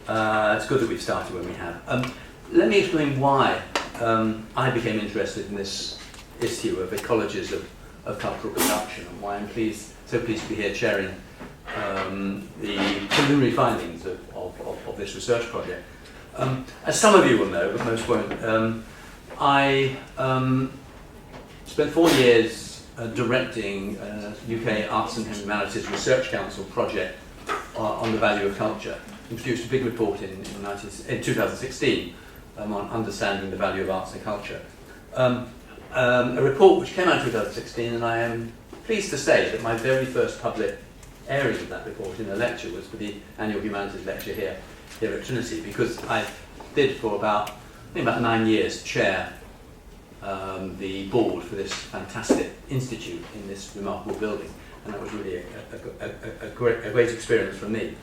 It's good that we've started when we have. Let me explain why I became interested in this issue of ecologies of cultural production, and why I'm so pleased to be here chairing the preliminary findings of this research project. As some of you will know, but most won't, I spent 4 years directing UK Arts and Humanities Research Council project on the value of culture. We produced a big report in 2016 on understanding the value of arts and culture. A report which came out in 2016, and I am pleased to say that my very first public airing of that report in a lecture was for the annual humanities lecture here at Trinity, because I did for about 9 years chair the board for this fantastic institute in this remarkable building, and that was really a great experience for me.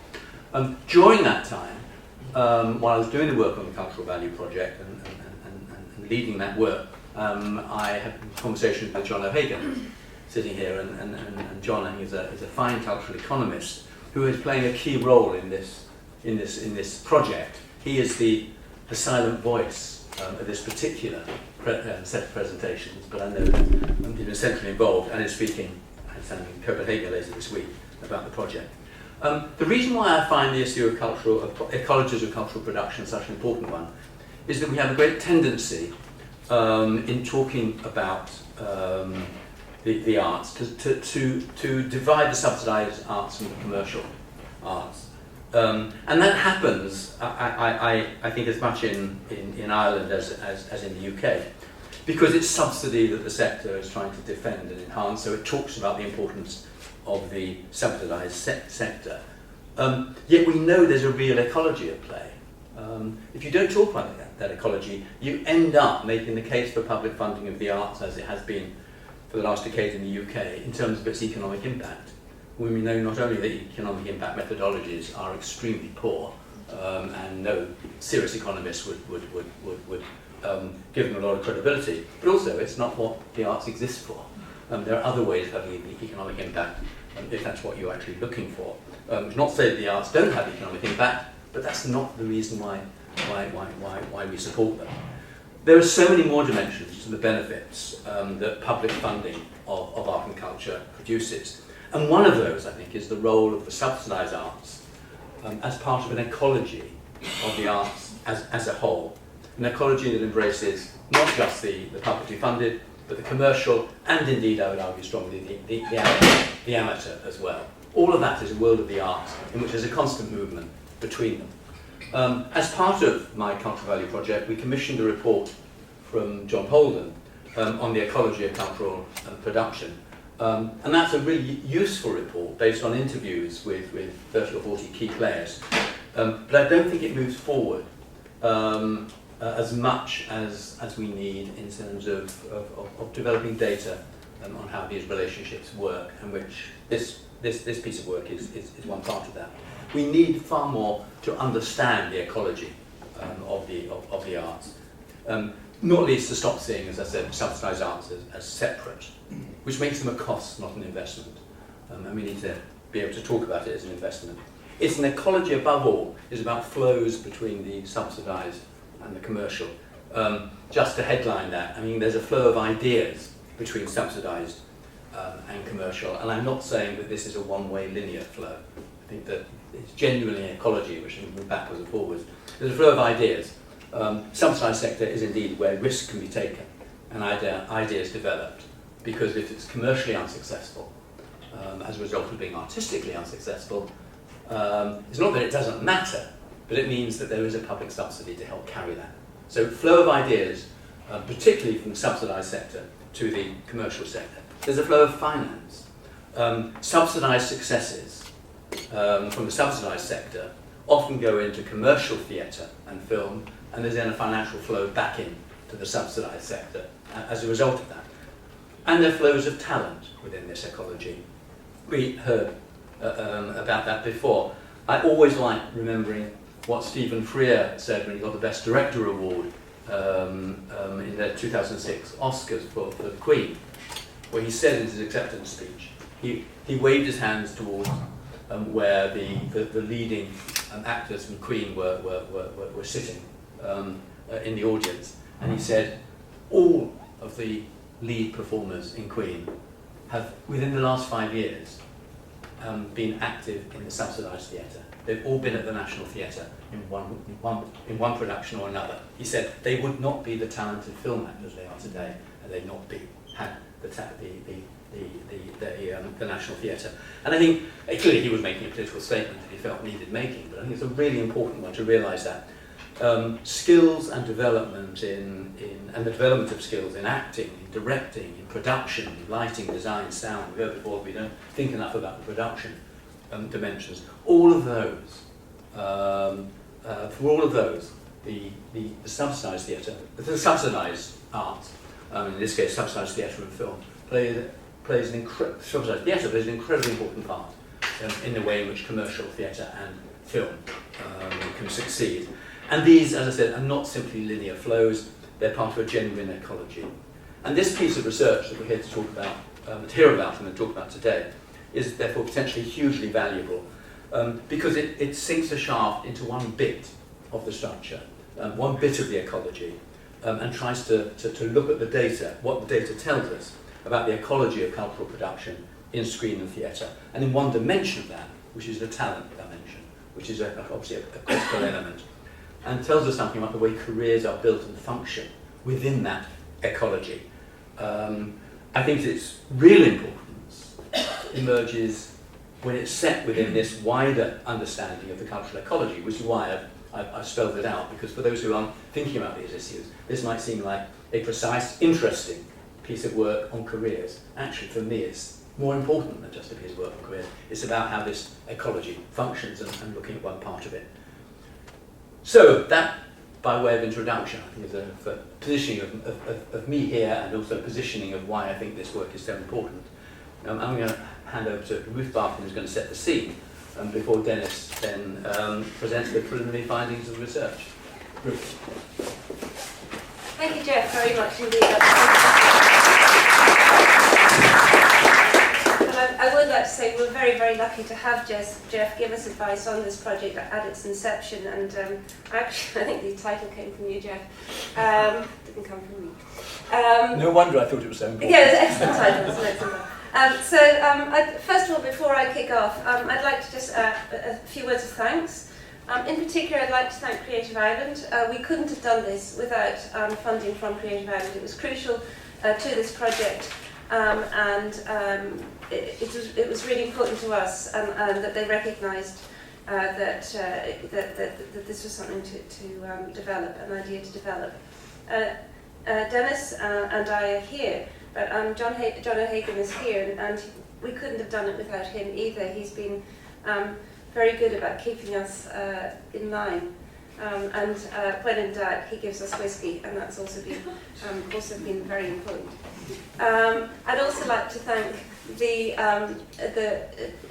During that time, while I was doing the work on the Cultural Value Project and leading that work, I had conversations with John O'Hagan, sitting here, and John, I think, is a fine cultural economist who is playing a key role in this project. He is the silent voice of this particular set of presentations, but I know that he's essentially involved and is speaking in Copenhagen later this week about the project. The reason why I find the issue of ecologies of cultural production such an important one is that we have a great tendency in talking about the arts to divide the subsidised arts from the commercial arts. And that happens, I think, as much in Ireland as in the UK, because it's subsidy that the sector is trying to defend and enhance, so it talks about the importance of the subsidised sector. Yet we know there's a real ecology at play. If you don't talk about that ecology, you end up making the case for public funding of the arts, as it has been for the last decade in the UK, in terms of its economic impact. When we know not only that economic impact methodologies are extremely poor, and no serious economist would give them a lot of credibility, but also it's not what the arts exist for. There are other ways of having economic impact, if that's what you're actually looking for. Not to say that the arts don't have economic impact, but that's not the reason why we support them. There are so many more dimensions to the benefits that public funding of art and culture produces. And one of those, I think, is the role of the subsidised arts as part of an ecology of the arts as a whole. An ecology that embraces not just the publicly funded, but the commercial, and indeed, I would argue strongly, the amateur as well. All of that is a world of the arts in which there's a constant movement between them. As part of my Cultural Value project, we commissioned a report from John Holden on the ecology of cultural production. And that's a really useful report based on interviews with 30 or 40 key players. But I don't think it moves forward as much as we need in terms of developing data on how these relationships work, and which this piece of work is one part of that. We need far more to understand the ecology of the arts, not least to stop seeing, as I said, subsidised arts as separate, which makes them a cost, not an investment. And we need to be able to talk about it as an investment. It's an ecology, above all, is about flows between the subsidised and the commercial. Just to headline that, I mean, there's a flow of ideas between subsidised and commercial, and I'm not saying that this is a one-way linear flow. I think that it's genuinely an ecology which can move backwards and forwards. There's a flow of ideas. Subsidised sector is indeed where risk can be taken and ideas developed, because if it's commercially unsuccessful, as a result of being artistically unsuccessful, it's not that it doesn't matter, but it means that there is a public subsidy to help carry that. So flow of ideas, particularly from the subsidised sector to the commercial sector. There's a flow of finance. Subsidised successes from the subsidised sector often go into commercial theatre and film, and there's then a financial flow back in to the subsidised sector as a result of that. And there are flows of talent within this ecology. We heard about that before. I always like remembering what Stephen Frear said when he got the Best Director Award in the 2006 Oscars for the Queen, where he said in his acceptance speech, he waved his hands towards where the leading actors from Queen were sitting in the audience, and he said all of the lead performers in Queen have, within the last 5 years, been active in the subsidised theatre. They've all been at the National Theatre in one production or another. He said they would not be the talented film actors they are today, and they'd not had the National Theatre. And I think clearly he was making a political statement that he felt needed making, but I think it's a really important one to realise that skills and development and the development of skills in acting, in directing, in production, in lighting, design, sound. We heard before we don't think enough about the production dimensions. All of those, for all of those, the subsidised theatre, the subsidised arts, in this case subsidised theatre and film, plays an incredibly important part in the way in which commercial theatre and film can succeed. And these, as I said, are not simply linear flows, they're part of a genuine ecology. And this piece of research that we're here to talk about, and talk about today, is therefore potentially hugely valuable because it sinks a shaft into one bit of the structure, one bit of the ecology, and tries to look at the data, what the data tells us about the ecology of cultural production in screen and theatre, and in one dimension of that, which is the talent dimension, which is obviously a critical element, and tells us something about the way careers are built and function within that ecology. I think its real importance emerges when it's set within this wider understanding of the cultural ecology, which is why I've spelled it out, because for those who aren't thinking about these issues, this might seem like a precise, interesting piece of work on careers. Actually, for me, it's more important than just a piece of work on careers. It's about how this ecology functions and looking at one part of it. So that, by way of introduction, I think is a positioning of me here, and also a positioning of why I think this work is so important. I'm going to hand over to Ruth Barton, who's going to set the scene, before Denis then presents the preliminary findings of the research. Ruth. Thank you, Jeff, very much indeed. And I would like to say we're very, very lucky to have Jeff give us advice on this project at its inception. And actually, I think the title came from you, Jeff. Didn't come from me. No wonder I thought it was so important. Yeah, it was an excellent title. It's an excellent title. First of all, before I kick off, I'd like to just a few words of thanks. In particular, I'd like to thank Creative Ireland. We couldn't have done this without funding from Creative Ireland. It was crucial to this project, it was really important to us, and that they recognised that this was something to develop, an idea to develop. Denis and I are here, but John O'Hagan is here, and we couldn't have done it without him either. He's been very good about keeping us in line, and when in doubt, he gives us whiskey, and that's also been very important. I'd also like to thank the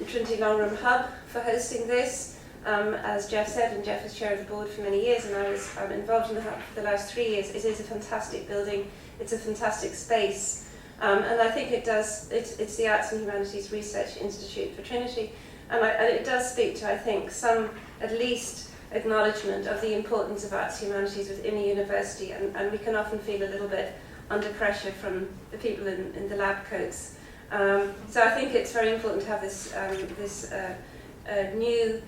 Trinity Long Room Hub for hosting this. As Jeff said, and Jeff was chair of the board for many years, and I was involved in the hub for the last 3 years. It is a fantastic building. It's a fantastic space, and I think it's the Arts and Humanities Research Institute for Trinity. And it does speak to, I think, some, at least, acknowledgement of the importance of arts and humanities within a university, and we can often feel a little bit under pressure from the people in the lab coats. So I think it's very important to have this new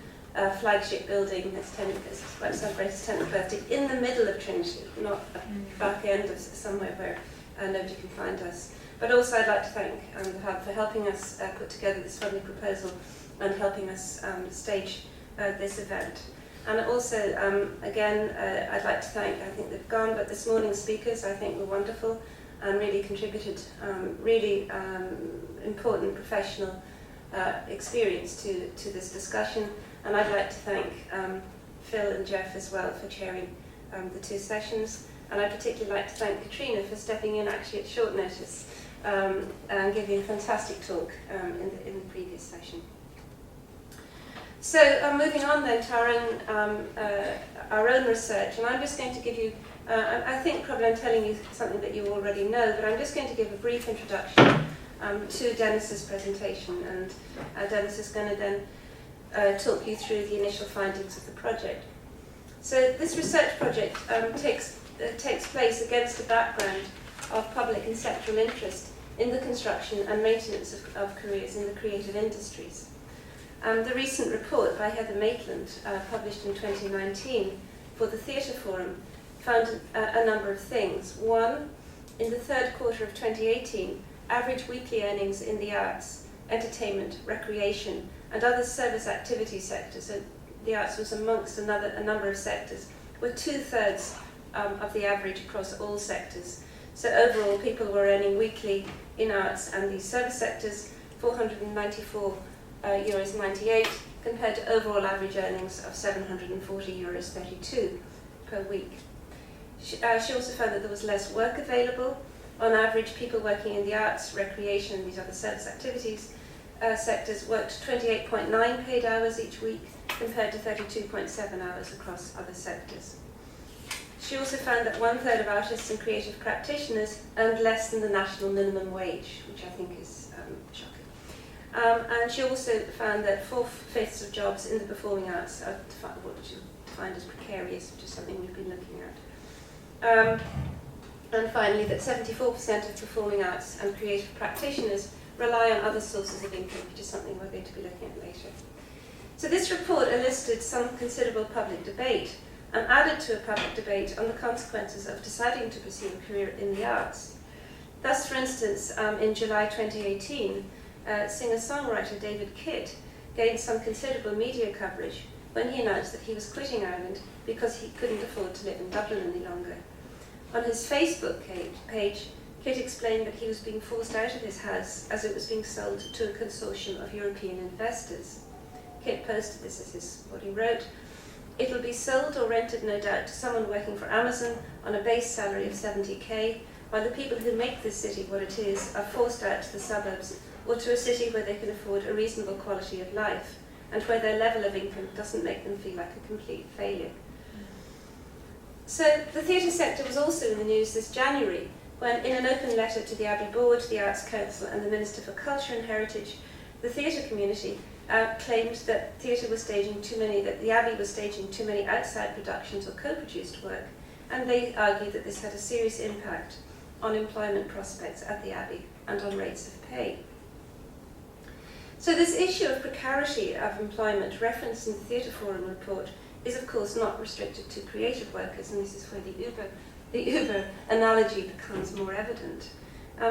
flagship building that's about to celebrate its 10th birthday in the middle of Trinity, not at the back end of somewhere where nobody can find us. But also I'd like to thank the Hub for helping us put together this funding proposal and helping us stage this event. And also, again, I'd like to thank, I think they've gone, but this morning's speakers I think were wonderful and really contributed really important professional experience to this discussion. And I'd like to thank Phil and Jeff as well for chairing the 2 sessions. And I'd particularly like to thank Katrina for stepping in actually at short notice and giving a fantastic talk in the previous session. So moving on then to our own research, and I'm just going to give you, I think probably I'm telling you something that you already know, but I'm just going to give a brief introduction to Denis's presentation, and Denis is going to then talk you through the initial findings of the project. So this research project takes place against a background of public and sectoral interest in the construction and maintenance of careers in the creative industries. The recent report by Heather Maitland, published in 2019 for the Theatre Forum, found a number of things. One, in the third quarter of 2018, average weekly earnings in the arts, entertainment, recreation, and other service activity sectors, so the arts was amongst a number of sectors, were 2/3 of the average across all sectors. So overall, people were earning weekly in arts and these service sectors €494.98 compared to overall average earnings of €740.32 per week. She also found that there was less work available. On average, people working in the arts, recreation, and these other service activities sectors worked 28.9 paid hours each week compared to 32.7 hours across other sectors. She also found that 1/3 of artists and creative practitioners earned less than the national minimum wage, which I think is shocking. And she also found that 4/5 of jobs in the performing arts are what she defined as precarious, which is something we've been looking at. And finally, that 74% of performing arts and creative practitioners rely on other sources of income, which is something we're going to be looking at later. So this report elicited some considerable public debate and added to a public debate on the consequences of deciding to pursue a career in the arts. Thus, for instance, in July 2018, singer-songwriter David Kidd gained some considerable media coverage when he announced that he was quitting Ireland because he couldn't afford to live in Dublin any longer. On his Facebook page, Kidd explained that he was being forced out of his house as it was being sold to a consortium of European investors. Kidd posted this as what he wrote: "It'll be sold or rented, no doubt, to someone working for Amazon on a base salary of 70k, while the people who make this city what it is are forced out to the suburbs or to a city where they can afford a reasonable quality of life and where their level of income doesn't make them feel like a complete failure." So the theatre sector was also in the news this January when, in an open letter to the Abbey Board, the Arts Council and the Minister for Culture and Heritage, the theatre community claimed that the Abbey was staging too many outside productions or co-produced work, and they argued that this had a serious impact on employment prospects at the Abbey and on rates of pay. So this issue of precarity of employment referenced in the Theatre Forum report is of course not restricted to creative workers, and this is where the Uber analogy becomes more evident.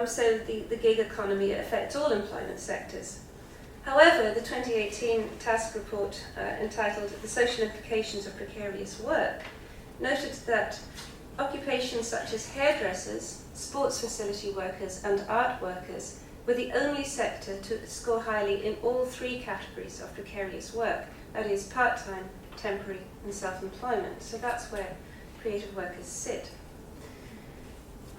So the gig economy affects all employment sectors. However, the 2018 task report entitled "The Social Implications of Precarious Work" noted that occupations such as hairdressers, sports facility workers and art workers were the only sector to score highly in all three categories of precarious work, that is part-time, temporary and self-employment. So that's where creative workers sit.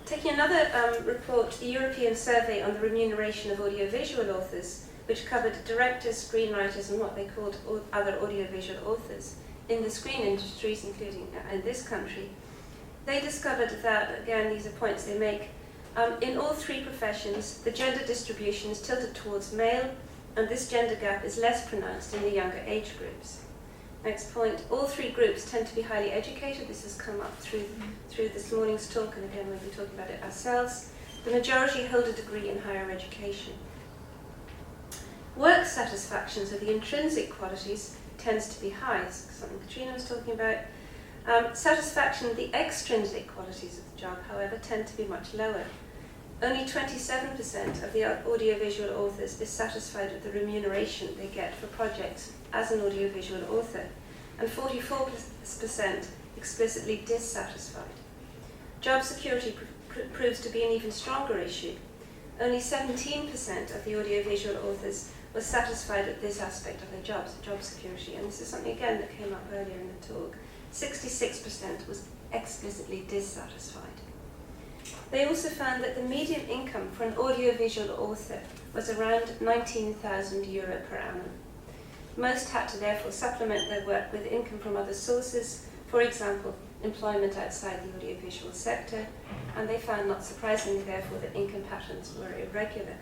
Taking another report, the European Survey on the Remuneration of Audiovisual Authors, which covered directors, screenwriters and what they called other audiovisual authors in the screen industries, including in this country, they discovered that, again, these are points they make, in all three professions, the gender distribution is tilted towards male, and this gender gap is less pronounced in the younger age groups. Next point, all three groups tend to be highly educated. This has come up through this morning's talk, and again, we'll be talking about it ourselves. The majority hold a degree in higher education. Work satisfaction, so the intrinsic qualities, tends to be high, something Katrina was talking about. Satisfaction, the extrinsic qualities of the job, however, tend to be much lower. Only 27% of the audiovisual authors is satisfied with the remuneration they get for projects as an audiovisual author, and 44% explicitly dissatisfied. Job security proves to be an even stronger issue. Only 17% of the audiovisual authors were satisfied with this aspect of their jobs, job security, and this is something again that came up earlier in the talk. 66% was explicitly dissatisfied. They also found that the median income for an audiovisual author was around €19,000 per annum. Most had to therefore supplement their work with income from other sources, for example, employment outside the audiovisual sector, and they found, not surprisingly therefore, that income patterns were irregular.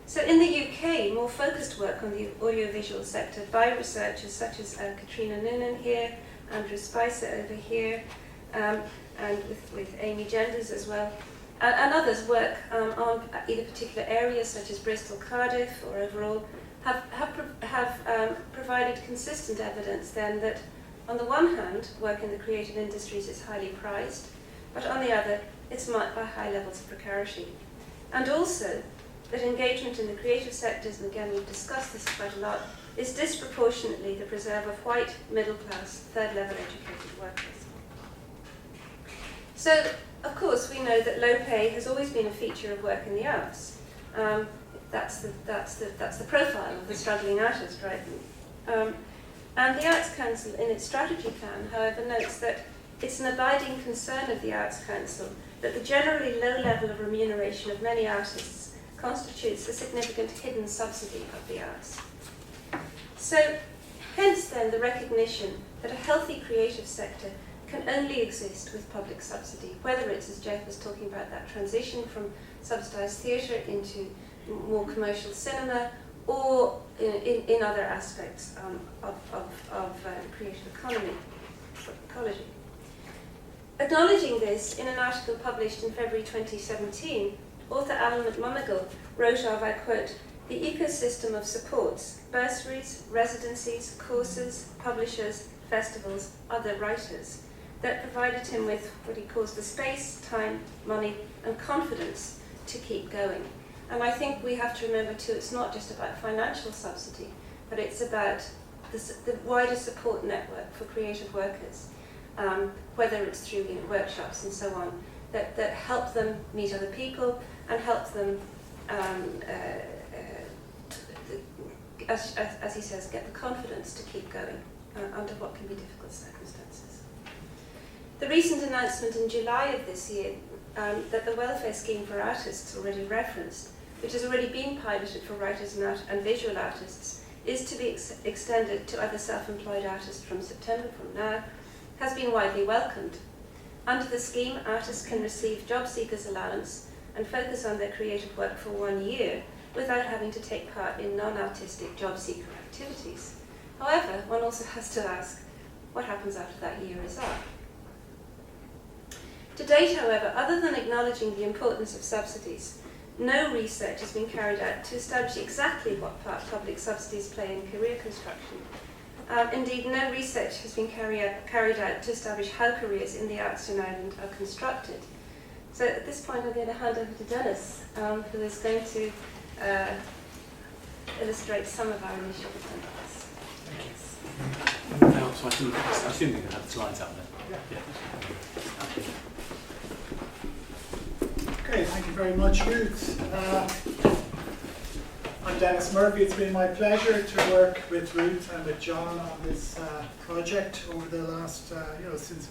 So in the UK, more focused work on the audiovisual sector by researchers such as Katrina Noonan here, Andrew Spicer over here, and with Amy Genders as well, and others work on either particular areas such as Bristol, Cardiff, or overall, have provided consistent evidence then that on the one hand, work in the creative industries is highly prized, but on the other, it's marked by high levels of precarity. And also, that engagement in the creative sectors, and again we've discussed this quite a lot, is disproportionately the preserve of white, middle-class, third-level educated workers. So, of course, we know that low pay has always been a feature of work in the arts. That's the profile of the struggling artist, right? And the Arts Council, in its strategy plan, however, notes that it's an abiding concern of the Arts Council that the generally low level of remuneration of many artists constitutes a significant hidden subsidy of the arts. So, hence then the recognition that a healthy creative sector can only exist with public subsidy, whether it's, as Jeff was talking about, that transition from subsidised theatre into more commercial cinema, or in other aspects of creative economy, ecology. Acknowledging this, in an article published in February 2017, author Alan McDonough wrote of, I quote, "The ecosystem of supports, bursaries, residencies, courses, publishers, festivals, other writers, that provided him with what he calls the space, time, money, and confidence to keep going." And I think we have to remember too, it's not just about financial subsidy, but it's about the wider support network for creative workers, whether it's through workshops and so on, that help them meet other people and help them, as he says, get the confidence to keep going under what can be difficult circumstances. The recent announcement in July of this year that the welfare scheme for artists, already referenced, which has already been piloted for writers and visual artists, is to be extended to other self-employed artists from September from now, has been widely welcomed. Under the scheme, artists can receive job seekers allowance and focus on their creative work for 1 year without having to take part in non-artistic job seeker activities. However, one also has to ask, what happens after that year is up? To date, however, other than acknowledging the importance of subsidies, no research has been carried out to establish exactly what part public subsidies play in career construction. Indeed, no research has been carried out to establish how careers in the arts in Ireland are constructed. So at this point I'm going to hand over to Denis, who is going to illustrate some of our initial findings. Now, so I assume you can have the slides up there. Yeah. Okay, thank you very much, Ruth. I'm Denis Murphy. It's been my pleasure to work with Ruth and with John on this project over the last, since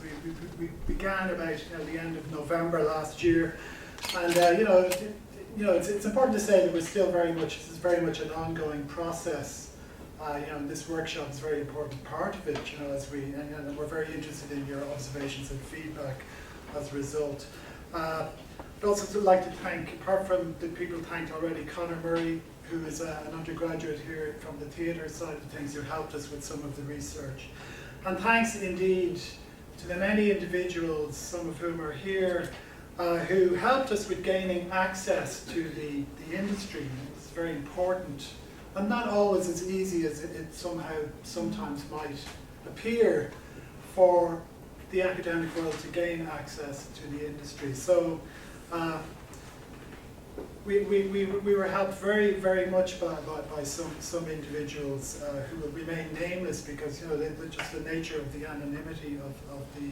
we began about the end of November last year. And it's important to say that this is very much an ongoing process. This workshop is a very important part of it. And we're very interested in your observations and feedback as a result. I'd also like to thank, apart from the people thanked already, Conor Murray, who is an undergraduate here from the theatre side of things, who helped us with some of the research. And thanks indeed to the many individuals, some of whom are here, who helped us with gaining access to the industry. It's very important, and not always as easy as it sometimes might appear for the academic world to gain access to the industry. So we were helped very, very much by some individuals who will remain nameless because just the nature of the anonymity of the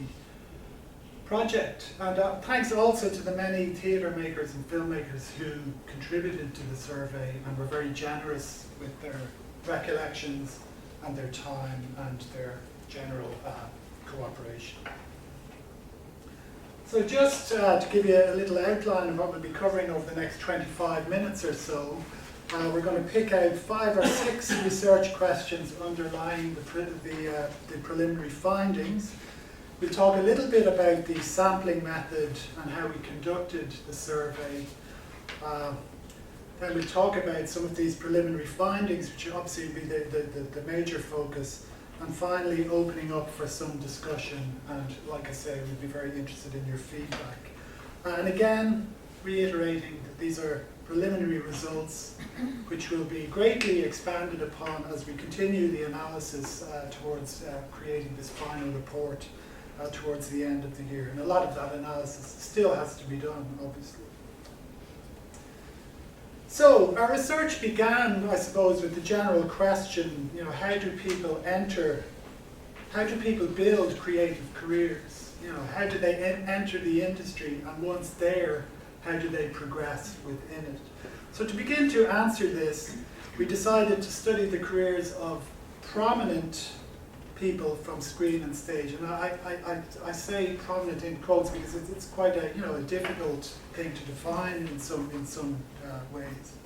project. And thanks also to the many theatre makers and filmmakers who contributed to the survey and were very generous with their recollections and their time and their general cooperation. So just to give you a little outline of what we'll be covering over the next 25 minutes or so, we're going to pick out 5 or 6 research questions underlying the preliminary findings. We'll talk a little bit about the sampling method and how we conducted the survey. Then we'll talk about some of these preliminary findings, which will obviously be the major focus. And finally, opening up for some discussion. And like I say, we'd be very interested in your feedback. And again, reiterating that these are preliminary results, which will be greatly expanded upon as we continue the analysis towards creating this final report towards the end of the year. And a lot of that analysis still has to be done, obviously. So our research began, I suppose, with the general question, how do people build creative careers? How do they enter the industry, and once there, how do they progress within it? So to begin to answer this, we decided to study the careers of prominent people from screen and stage. And I say prominent in quotes because it's quite a difficult thing to define in some ways.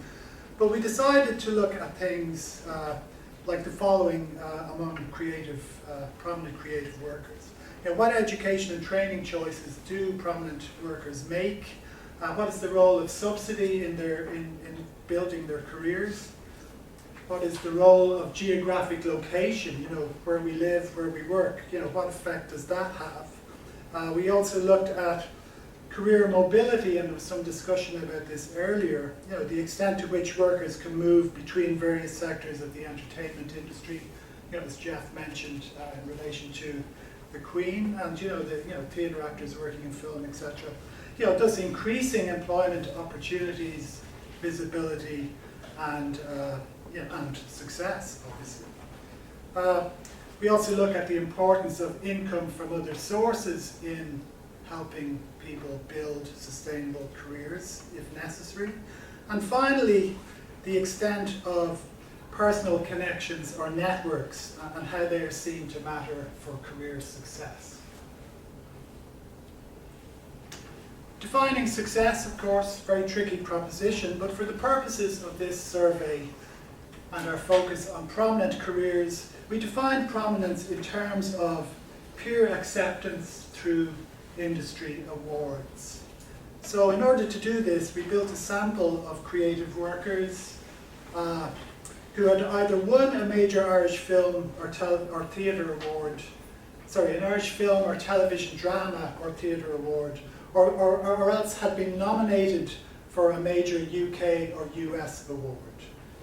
But we decided to look at things like the following among prominent creative workers. What education and training choices do prominent workers make? What is the role of subsidy in building their careers? What is the role of geographic location, where we live, where we work, what effect does that have? We also looked at career mobility, and there was some discussion about this earlier, the extent to which workers can move between various sectors of the entertainment industry, as Jeff mentioned in relation to the Queen, and the theatre actors working in film, etc. Thus increasing employment opportunities, visibility, and success, obviously. We also look at the importance of income from other sources in helping people build sustainable careers, if necessary. And finally, the extent of personal connections or networks and how they are seen to matter for career success. Defining success, of course, very tricky proposition, but for the purposes of this survey and our focus on prominent careers, we define prominence in terms of peer acceptance through industry awards. So in order to do this, we built a sample of creative workers who had either won a major Irish film or theatre award, an Irish film or television drama or theatre award, or else had been nominated for a major UK or US award,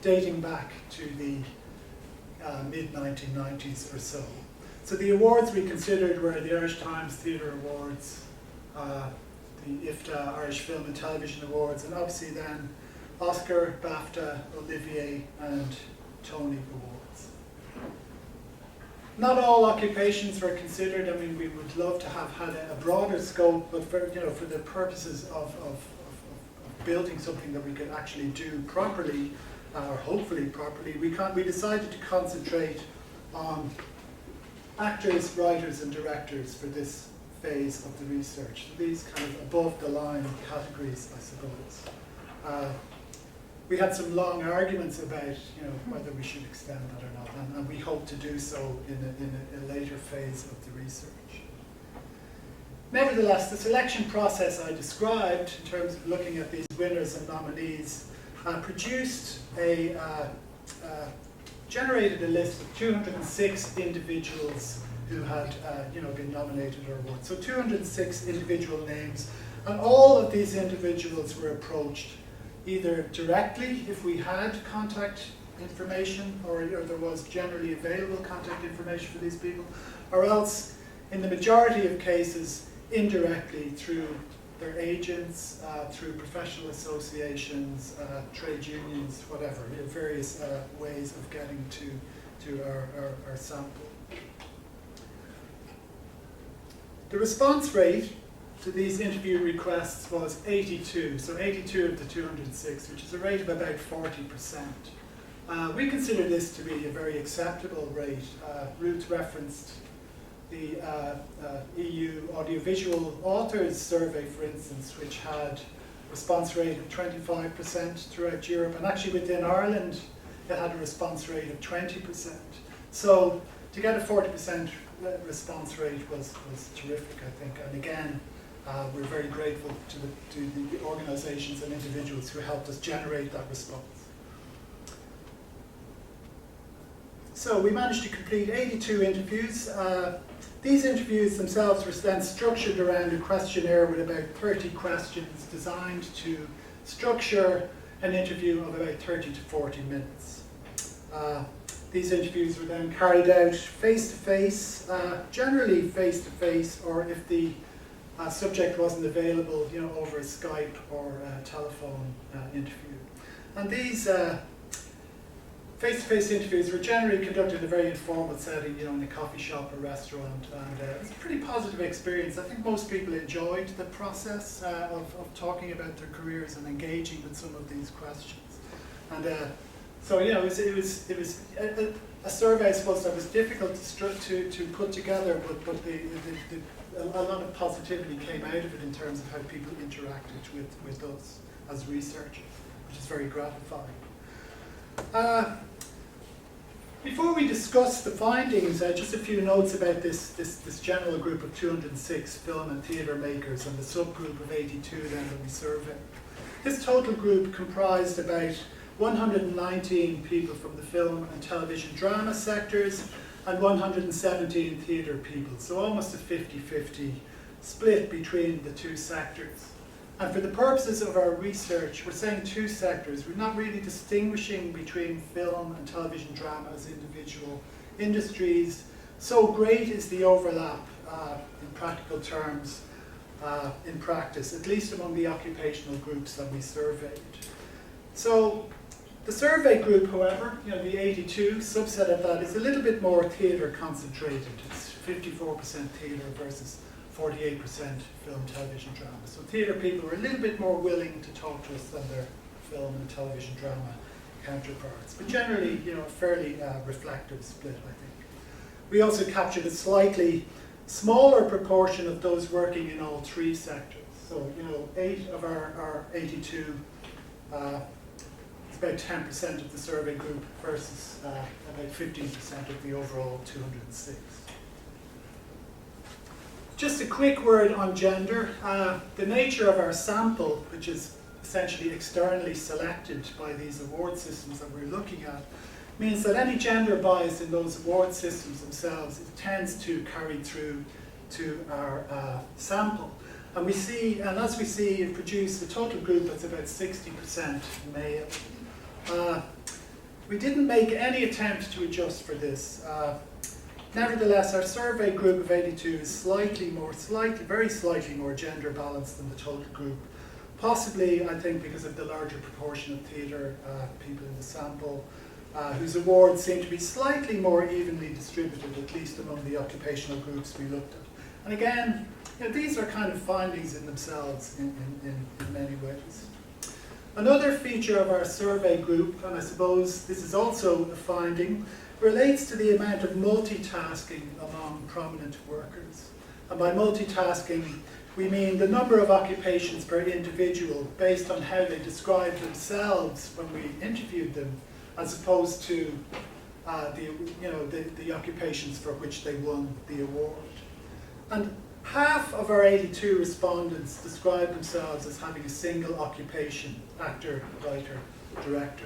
dating back to the mid-1990s or so. So the awards we considered were the Irish Times Theatre Awards, the IFTA Irish Film and Television Awards, and obviously then Oscar, BAFTA, Olivier, and Tony Awards. Not all occupations were considered. I mean, we would love to have had a broader scope, but for the purposes of building something that we could actually do properly, or hopefully properly, we decided to concentrate on actors, writers, and directors for this phase of the research. So these kind of above the line categories, I suppose. We had some long arguments about whether we should extend that or not, and we hope to do so in a later phase of the research. Nevertheless, the selection process I described in terms of looking at these winners and nominees produced generated a list of 206 individuals who had been nominated or awarded. So 206 individual names, and all of these individuals were approached either directly if we had contact information or there was generally available contact information for these people, or else in the majority of cases indirectly through their agents, through professional associations, trade unions, whatever, various ways of getting to our sample. The response rate to these interview requests was 82, so 82 of the 206, which is a rate of about 40%. We consider this to be a very acceptable rate. Ruth referenced the EU Audiovisual Authors Survey, for instance, which had a response rate of 25% throughout Europe, and actually within Ireland it had a response rate of 20%. So to get a 40% response rate was terrific, I think, and again, we're very grateful to the organisations and individuals who helped us generate that response. So we managed to complete 82 interviews. These interviews themselves were then structured around a questionnaire with about 30 questions designed to structure an interview of about 30 to 40 minutes. These interviews were then carried out face-to-face, generally face-to-face, or if the subject wasn't available, over a Skype or a telephone interview. And these face-to-face interviews were generally conducted in a very informal setting, in a coffee shop or restaurant, and it was a pretty positive experience. I think most people enjoyed the process of talking about their careers and engaging with some of these questions. And so, it was a survey, I suppose, that was difficult to put together, but a lot of positivity came out of it in terms of how people interacted with us as researchers, which is very gratifying. Before we discuss the findings, just a few notes about this general group of 206 film and theatre makers and the subgroup of 82 then that we surveyed. This total group comprised about 119 people from the film and television drama sectors and 117 theatre people, so almost a 50-50 split between the two sectors. And for the purposes of our research, we're saying two sectors. We're not really distinguishing between film and television drama as individual industries. So great is the overlap in practical terms, in practice, at least among the occupational groups that we surveyed. So the survey group, however, the 82 subset of that is a little bit more theatre concentrated. It's 54% theatre versus 48% film, television, drama. So theatre people were a little bit more willing to talk to us than their film and television drama counterparts. But generally, a fairly reflective split, I think. We also captured a slightly smaller proportion of those working in all three sectors. So, 8 of our 82, it's about 10% of the survey group versus about 15% of the overall 206. Just a quick word on gender. The nature of our sample, which is essentially externally selected by these award systems that we're looking at, means that any gender bias in those award systems themselves, it tends to carry through to our sample. And as we see, it produced a total group that's about 60% male. We didn't make any attempt to adjust for this. Nevertheless, our survey group of 82 is very slightly more gender balanced than the total group. Possibly, I think, because of the larger proportion of theatre people in the sample, whose awards seem to be slightly more evenly distributed, at least among the occupational groups we looked at. And again, these are kind of findings in themselves in many ways. Another feature of our survey group, and I suppose this is also a finding, relates to the amount of multitasking among prominent workers. And by multitasking, we mean the number of occupations per individual based on how they described themselves when we interviewed them, as opposed to the occupations for which they won the award. And half of our 82 respondents described themselves as having a single occupation: actor, writer, director.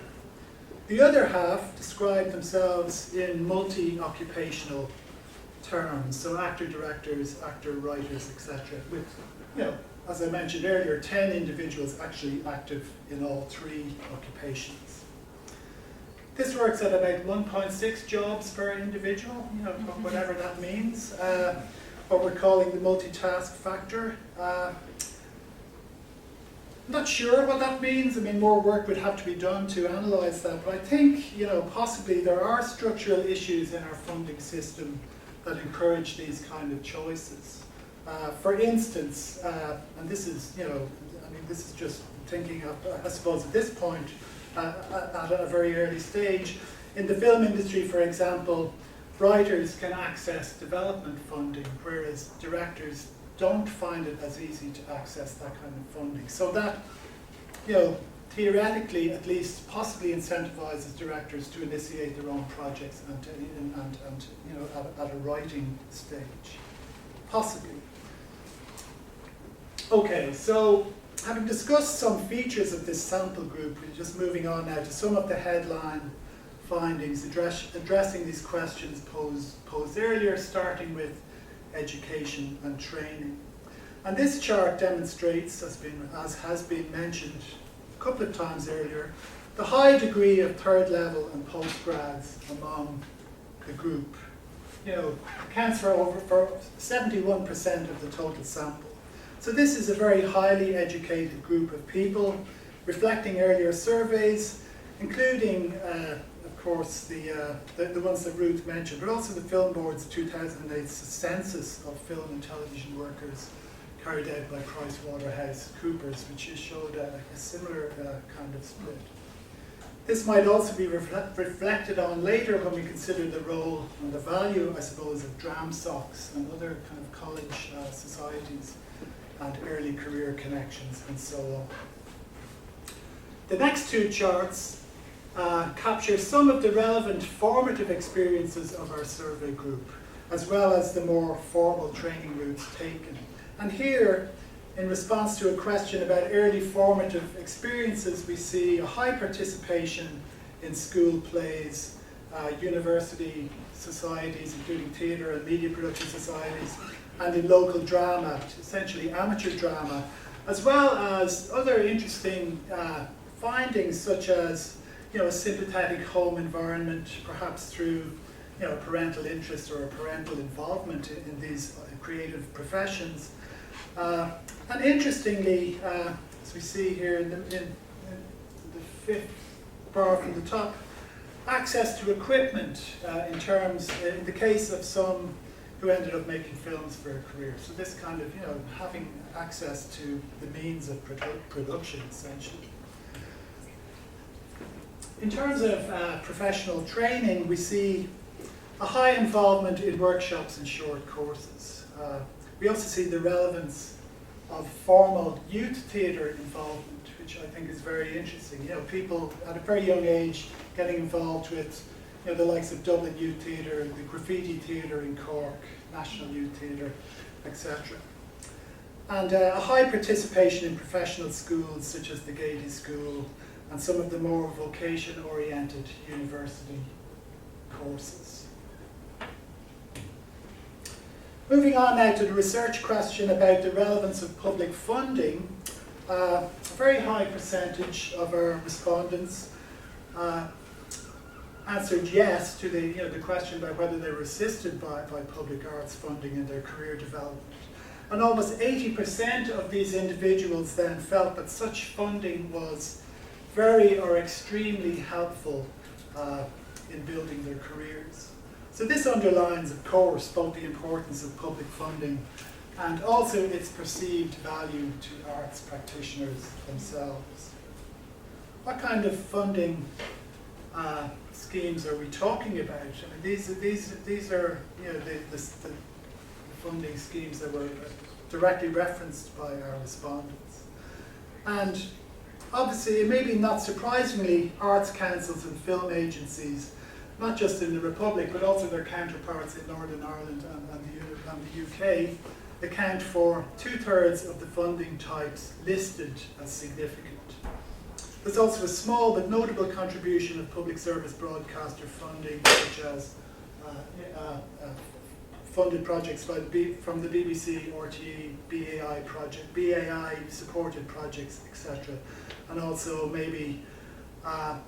The other half described themselves in multi-occupational terms, so actor, directors, actor, writers, etc. With, as I mentioned earlier, 10 individuals actually active in all three occupations. This works at about 1.6 jobs per individual, whatever that means. What we're calling the multitask factor. Not sure what that means. I mean, more work would have to be done to analyse that. But I think, possibly there are structural issues in our funding system that encourage these kind of choices. For instance, and this is, this is just thinking of, I suppose, at this point, at a very early stage. In the film industry, for example, writers can access development funding, whereas directors don't find it as easy to access that kind of funding. So that, theoretically, at least, possibly incentivizes directors to initiate their own projects and at a writing stage, possibly. Okay, so having discussed some features of this sample group, we're just moving on now to some of the headline findings addressing these questions posed earlier, starting with education and training. And this chart demonstrates, as has been mentioned a couple of times earlier, the high degree of third level and postgrads among the group. Accounts for over 71% of the total sample. So this is a very highly educated group of people, reflecting earlier surveys, including, of course, the ones that Ruth mentioned, but also the Film Board's 2008 census of film and television workers carried out by PricewaterhouseCoopers, which showed a similar kind of split. This might also be reflected on later when we consider the role and the value, I suppose, of DramSocs and other kind of college societies and early career connections and so on. The next two charts capture some of the relevant formative experiences of our survey group, as well as the more formal training routes taken. And here, in response to a question about early formative experiences, we see a high participation in school plays, university societies, including theatre and media production societies, and in local drama, essentially amateur drama, as well as other interesting findings such as a sympathetic home environment, perhaps through parental interest or a parental involvement in these creative professions. And interestingly, as we see here in the fifth bar from the top, access to equipment in the case of some who ended up making films for a career. So this kind of, having access to the means of production, essentially. In terms of professional training, we see a high involvement in workshops and short courses. We also see the relevance of formal youth theatre involvement, which I think is very interesting. People at a very young age getting involved with the likes of Dublin Youth Theatre, the Graffiti Theatre in Cork, National Youth Theatre, etc. And a high participation in professional schools such as the Gaiety School and some of the more vocation-oriented university courses. Moving on now to the research question about the relevance of public funding, a very high percentage of our respondents answered yes to the question about whether they were assisted by public arts funding in their career development. And almost 80% of these individuals then felt that such funding was very or extremely helpful in building their careers. So this underlines, of course, both the importance of public funding and also its perceived value to arts practitioners themselves. What kind of funding schemes are we talking about? I mean, these are the funding schemes that were directly referenced by our respondents. And obviously, maybe not surprisingly, arts councils and film agencies, not just in the Republic, but also their counterparts in Northern Ireland and the UK, account for 2/3 of the funding types listed as significant. There's also a small but notable contribution of public service broadcaster funding, such as funded projects from the BBC, RTE, BAI supported projects, etc. And also maybe a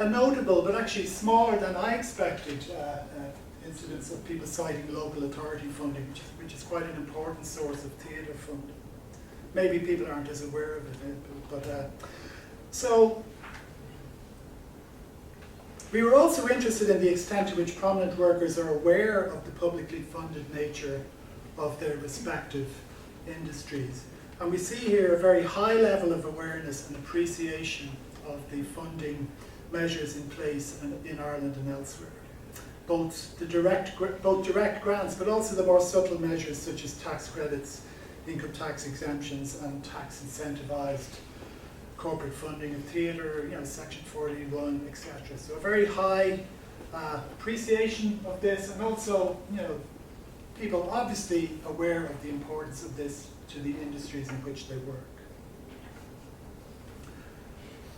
notable, but actually smaller than I expected, incidence of people citing local authority funding, which is quite an important source of theatre funding. Maybe people aren't as aware of it, so we were also interested in the extent to which prominent workers are aware of the publicly funded nature of their respective industries. And we see here a very high level of awareness and appreciation of the funding measures in place in Ireland and elsewhere. Both direct grants, but also the more subtle measures such as tax credits, income tax exemptions, and tax incentivized corporate funding of theatre, Section 41, etc. So a very high appreciation of this, and also, people obviously aware of the importance of this to the industries in which they work.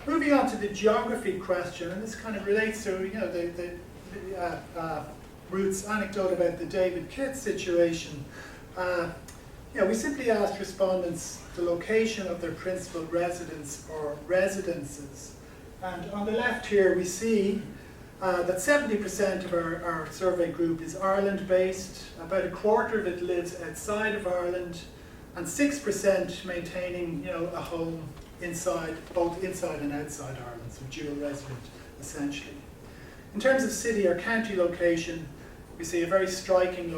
Moving on to the geography question, and this kind of relates to Ruth's anecdote about the David Kitt situation. We simply asked respondents the location of their principal residence or residences. And on the left here we see that 70% of our survey group is Ireland-based, about a quarter of it lives outside of Ireland, and 6% maintaining a home both inside and outside Ireland, so dual resident essentially. In terms of city or county location, we see a very striking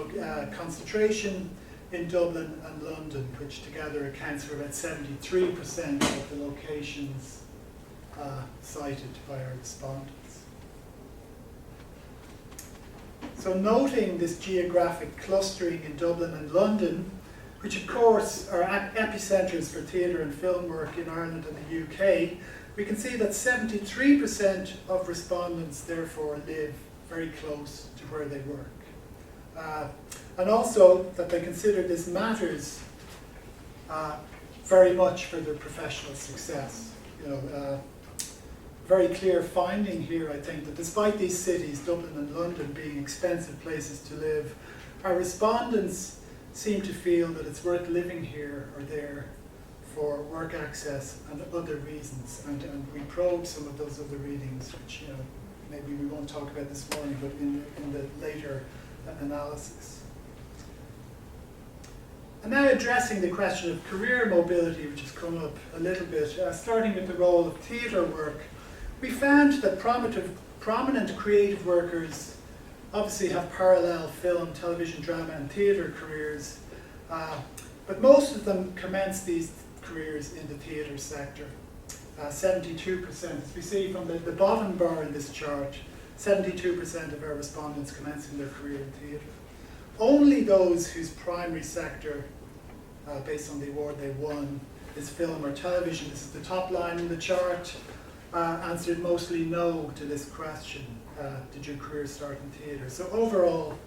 concentration in Dublin and London, which together accounts for about 73% of the locations cited by our respondents. So noting this geographic clustering in Dublin and London, which of course are epicentres for theatre and film work in Ireland and the UK, we can see that 73% of respondents therefore live very close to where they work. And also that they consider this matters very much for their professional success. Very clear finding here, I think, that despite these cities, Dublin and London, being expensive places to live, our respondents seem to feel that it's worth living here or there for work access and other reasons. And we probed some of those other readings, which maybe we won't talk about this morning, but in the later analysis. And now addressing the question of career mobility, which has come up a little bit, starting with the role of theatre work, we found that prominent creative workers obviously have parallel film, television, drama and theatre careers, but most of them commence these careers in the theatre sector. 72%, as we see from the bottom bar in this chart, 72% of our respondents commencing their career in theatre. Only those whose primary sector, based on the award they won, is film or television, this is the top line in the chart, answered mostly no to this question. Did your career start in theatre? So overall,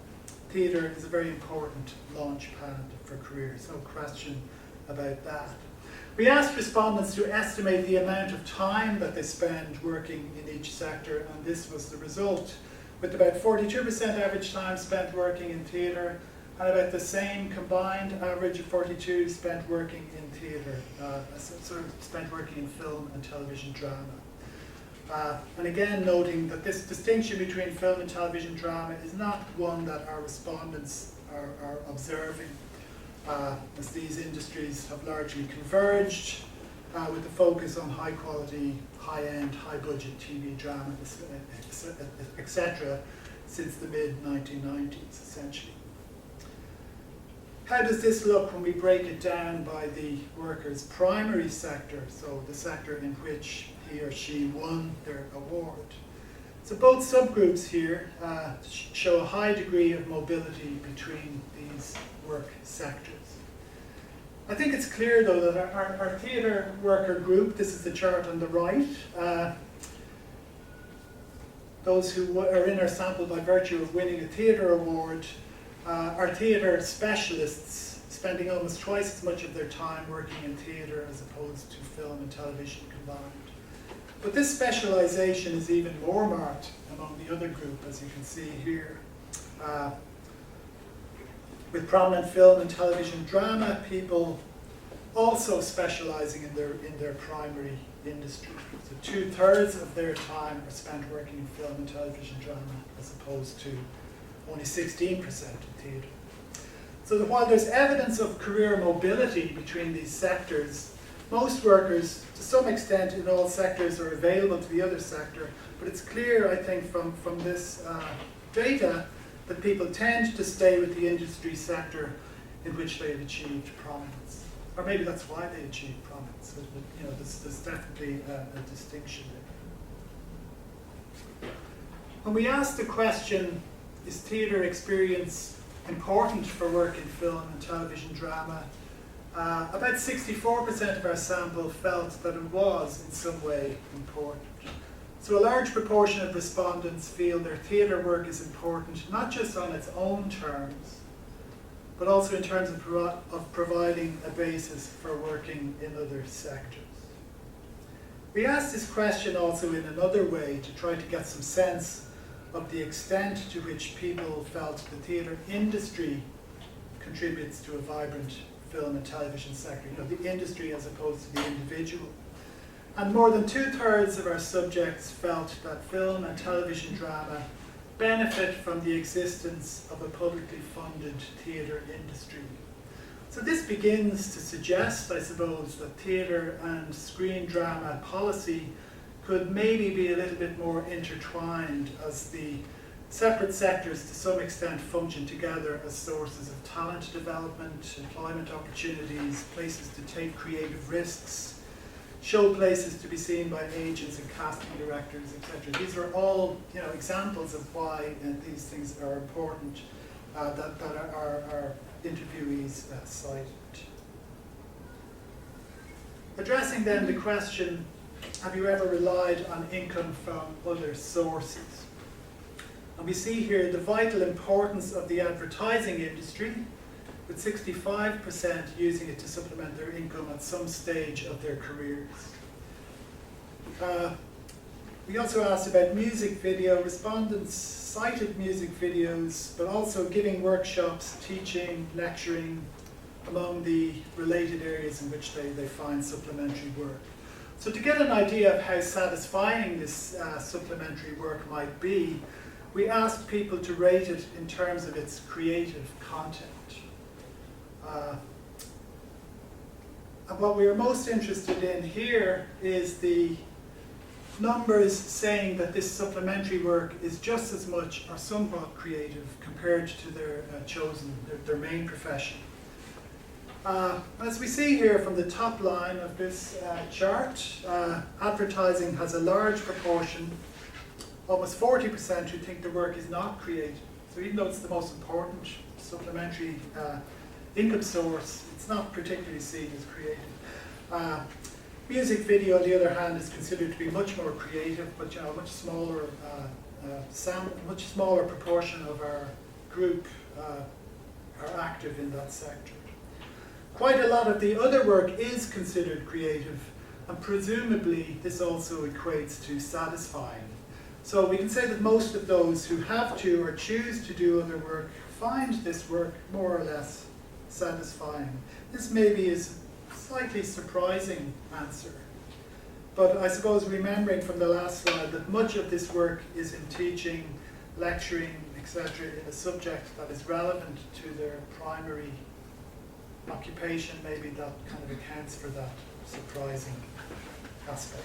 theatre is a very important launch pad for careers, no question about that. We asked respondents to estimate the amount of time that they spend working in each sector, and this was the result, with about 42% average time spent working in theatre, and about the same combined average of 42 spent working in theatre, spent working in film and television drama. And again, noting that this distinction between film and television drama is not one that our respondents are observing, as these industries have largely converged with the focus on high quality, high-end, high-budget TV drama, etc., since the mid-1990s, essentially. How does this look when we break it down by the worker's primary sector, so the sector in which he or she won their award? So both subgroups here show a high degree of mobility between these work sectors. I think it's clear, though, that our theatre worker group, this is the chart on the right, those who are in our sample by virtue of winning a theatre award, are theatre specialists, spending almost twice as much of their time working in theatre as opposed to film and television combined. But this specialisation is even more marked among the other group, as you can see here. With prominent film and television drama people also specialising in their primary industry. So 2/3 of their time are spent working in film and television drama, as opposed to only 16% in theatre. So that while there's evidence of career mobility between these sectors, most workers, to some extent in all sectors, are available to the other sector, but it's clear, I think, from this data that people tend to stay with the industry sector in which they have achieved prominence. Or maybe that's why they achieved prominence. But, there's definitely a distinction there. When we ask the question, is theatre experience important for work in film and television drama, about 64% of our sample felt that it was in some way important. So a large proportion of respondents feel their theatre work is important, not just on its own terms, but also in terms of providing a basis for working in other sectors. We asked this question also in another way to try to get some sense of the extent to which people felt the theatre industry contributes to a vibrant film and television sector, the industry as opposed to the individual. And more than 2/3 of our subjects felt that film and television drama benefit from the existence of a publicly funded theatre industry. So this begins to suggest, I suppose, that theatre and screen drama policy could maybe be a little bit more intertwined, as the separate sectors to some extent function together as sources of talent development, employment opportunities, places to take creative risks, show places to be seen by agents and casting directors, etc. These are all examples of why these things are important that our interviewees cited. Addressing then the question, have you ever relied on income from other sources? And we see here the vital importance of the advertising industry, with 65% using it to supplement their income at some stage of their careers. We also asked about music video. Respondents cited music videos, but also giving workshops, teaching, lecturing, among the related areas in which they find supplementary work. So to get an idea of how satisfying this supplementary work might be, we asked people to rate it in terms of its creative content. And what we are most interested in here is the numbers saying that this supplementary work is just as much or somewhat creative compared to their their main profession. As we see here from the top line of this chart, advertising has a large proportion, almost 40%, who think the work is not creative. So even though it's the most important supplementary income source, it's not particularly seen as creative. Music video, on the other hand, is considered to be much more creative, but much smaller proportion of our group are active in that sector. Quite a lot of the other work is considered creative, and presumably this also equates to satisfying. So we can say that most of those who have to or choose to do other work find this work more or less satisfying. This maybe is a slightly surprising answer. But I suppose remembering from the last slide that much of this work is in teaching, lecturing, etc., in a subject that is relevant to their primary occupation, maybe that kind of accounts for that surprising aspect.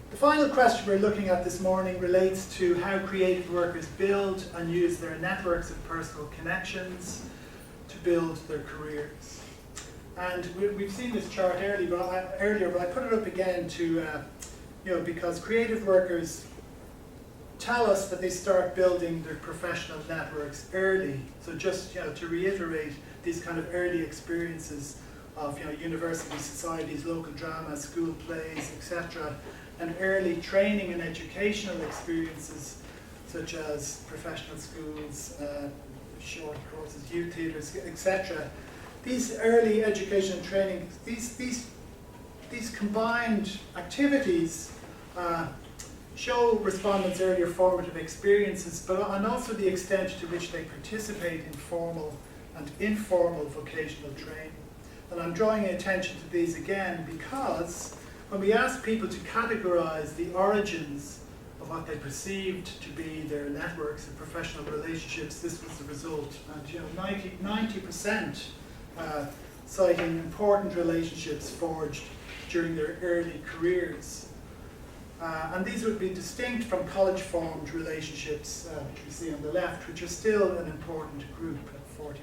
The final question we're looking at this morning relates to how creative workers build and use their networks of personal connections to build their careers. And we've seen this chart earlier, but I put it up again to, because creative workers tell us that they start building their professional networks early. So just to reiterate, these kind of early experiences of university societies, local drama, school plays, etc., and early training and educational experiences such as professional schools, short courses, youth theatres, etc. These early education and training, these combined activities show respondents' earlier formative experiences, and also the extent to which they participate in formal and informal vocational training. And I'm drawing attention to these again because when we asked people to categorize the origins of what they perceived to be their networks and professional relationships, this was the result. And 90% citing important relationships forged during their early careers. And these would be distinct from college-formed relationships, which we see on the left, which are still an important group at 40%.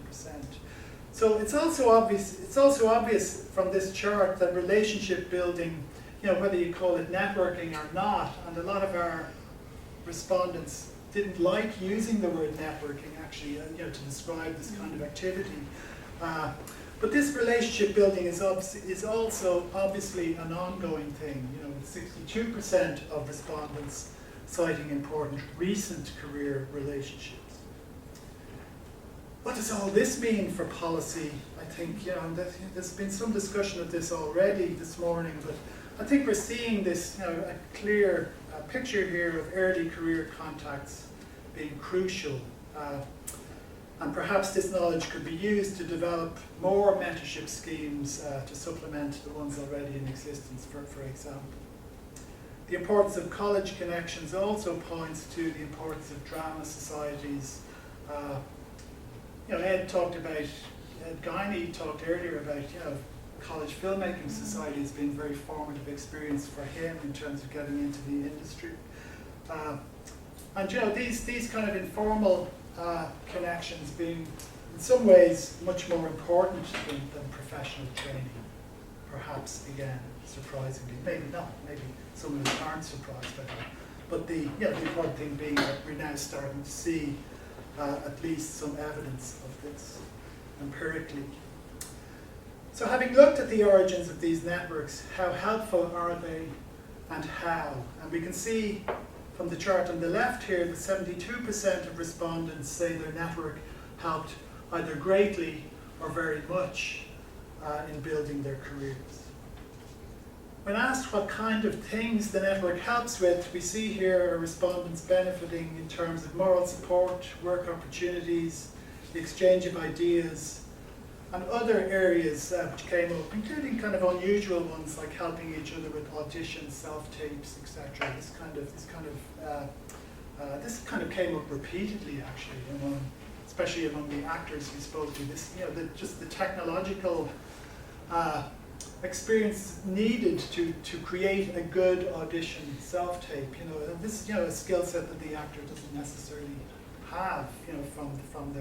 So it's also obvious from this chart that relationship building, whether you call it networking or not, and a lot of our respondents didn't like using the word networking actually, to describe this kind of activity. But this relationship building is also obviously an ongoing thing. With 62% of respondents citing important recent career relationships. what does all this mean for policy? I think, there's been some discussion of this already this morning, but I think we're seeing this, a clear picture here of early career contacts being crucial. And perhaps this knowledge could be used to develop more mentorship schemes to supplement the ones already in existence, for example. The importance of college connections also points to the importance of drama societies. Ed Guiney talked earlier about, college filmmaking society has been a very formative experience for him in terms of getting into the industry. And these kind of informal connections being in some ways much more important than professional training, perhaps, again, surprisingly. Maybe not, maybe some of us aren't surprised by that. But the important thing being that we're now starting to see at least some evidence of this empirically. So having looked at the origins of these networks, how helpful are they and how? And we can see from the chart on the left here that 72% of respondents say their network helped either greatly or very much in building their careers. When asked what kind of things the network helps with, we see here are respondents benefiting in terms of moral support, work opportunities, the exchange of ideas, and other areas which came up, including kind of unusual ones like helping each other with auditions, self-tapes, etc. This kind of came up repeatedly, actually, especially among the actors we spoke to. This, just the technological experience needed to create a good audition self-tape. This is a skill set that the actor doesn't necessarily have, from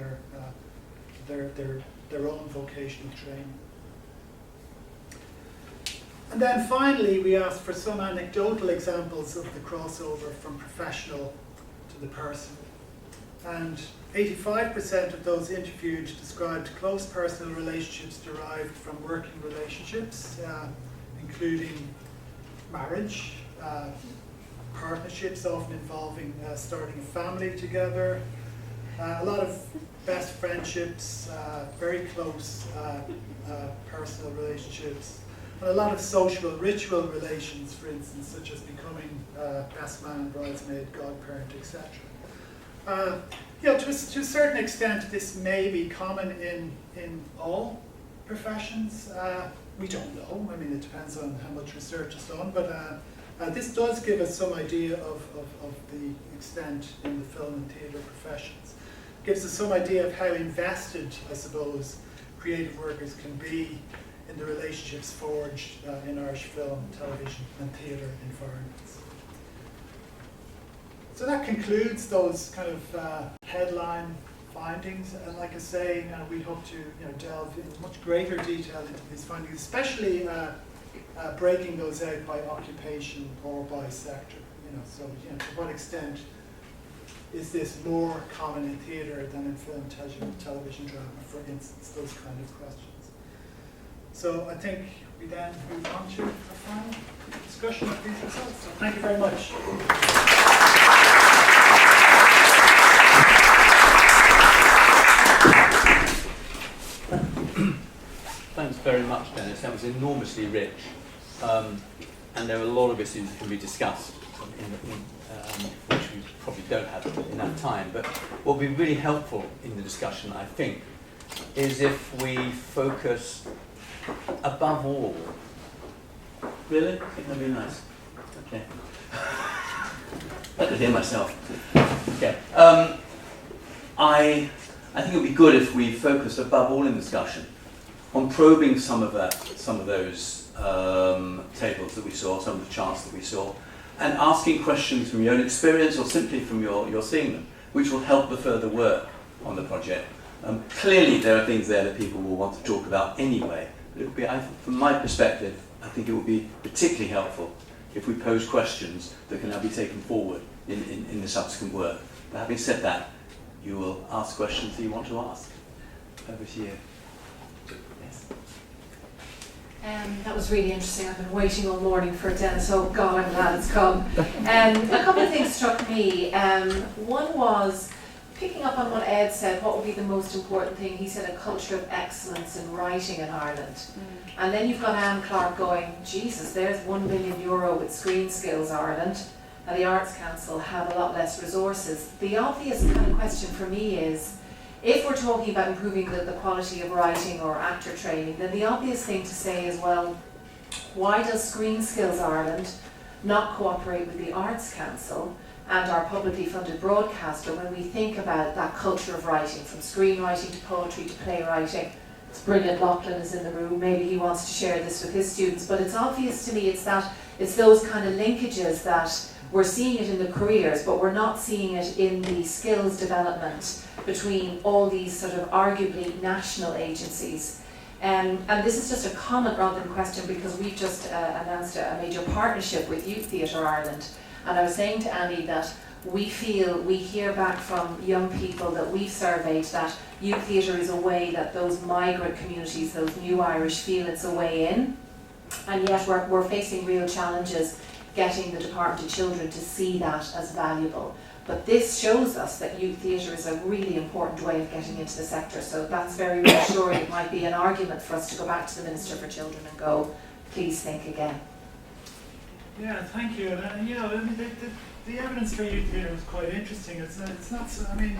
their own vocational training. And then finally, we asked for some anecdotal examples of the crossover from professional to the personal. And 85% of those interviewed described close personal relationships derived from working relationships, including marriage, partnerships often involving starting a family together, a lot of best friendships, very close personal relationships, and a lot of social ritual relations, for instance, such as becoming best man, bridesmaid, godparent, etc. To a certain extent, this may be common in all professions. We don't know. I mean, it depends on how much research is done, but this does give us some idea of the extent in the film and theatre professions. Gives us some idea of how invested, I suppose, creative workers can be in the relationships forged in Irish film, television, and theatre environments. So that concludes those kind of headline findings, and like I say, we hope to delve in much greater detail into these findings, especially breaking those out by occupation or by sector. So to what extent is this more common in theatre than in film, television drama, for instance, those kind of questions. So I think we then move on to a final discussion of these results. So thank you very much. Thanks very much, Denis. That was enormously rich. And there are a lot of issues that can be discussed, which we probably don't have enough time. But what would be really helpful in the discussion, I think, is if we focus above all. Really? I think that'd be nice. Okay. I could hear myself. Okay. I think it would be good if we focus above all in discussion on probing some of those tables that we saw, some of the charts that we saw, and asking questions from your own experience or simply from your seeing them, which will help the further work on the project. Clearly there are things there that people will want to talk about anyway, but it would be, from my perspective, I think it would be particularly helpful if we pose questions that can now be taken forward in the subsequent work. But having said that, you will ask questions that you want to ask. Over to you. Yes. That was really interesting. I've been waiting all morning for Denis. Oh God, I'm glad it's come. A couple of things struck me. One was picking up on what Ed said, what would be the most important thing? He said a culture of excellence in writing in Ireland. And then you've got Anne Clark going, Jesus, there's €1 billion with Screen Skills Ireland, and the Arts Council have a lot less resources. The obvious kind of question for me is, if we're talking about improving the quality of writing or actor training, then the obvious thing to say is, well, why does Screen Skills Ireland not cooperate with the Arts Council and our publicly funded broadcaster when we think about that culture of writing, from screenwriting to poetry to playwriting? It's brilliant Lachlan is in the room, maybe he wants to share this with his students, but it's obvious to me it's those kind of linkages that we're seeing it in the careers, but we're not seeing it in the skills development between all these sort of arguably national agencies. And this is just a comment rather than a question, because we've just announced a major partnership with Youth Theatre Ireland. And I was saying to Annie that we hear back from young people that we've surveyed that youth theatre is a way that those migrant communities, those new Irish, feel it's a way in. And yet we're facing real challenges getting the Department of Children to see that as valuable. But this shows us that youth theatre is a really important way of getting into the sector. So that's very reassuring. It might be an argument for us to go back to the Minister for Children and go, please think again. Yeah, thank you. And you know, I mean, the evidence for youth theatre is quite interesting. It's not so, I mean,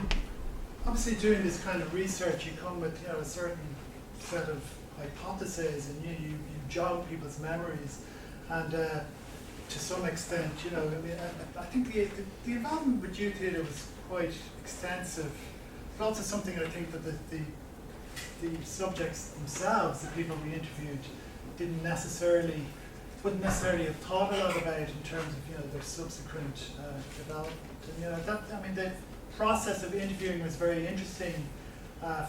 obviously doing this kind of research, you come with, you know, a certain set of hypotheses, and you jog people's memories, and to some extent, you know, I mean, I think the involvement with youth theatre was quite extensive, but also something I think that the subjects themselves, the people we interviewed, wouldn't necessarily have thought a lot about in terms of, you know, their subsequent development. And, you know, that, I mean, the process of interviewing was very interesting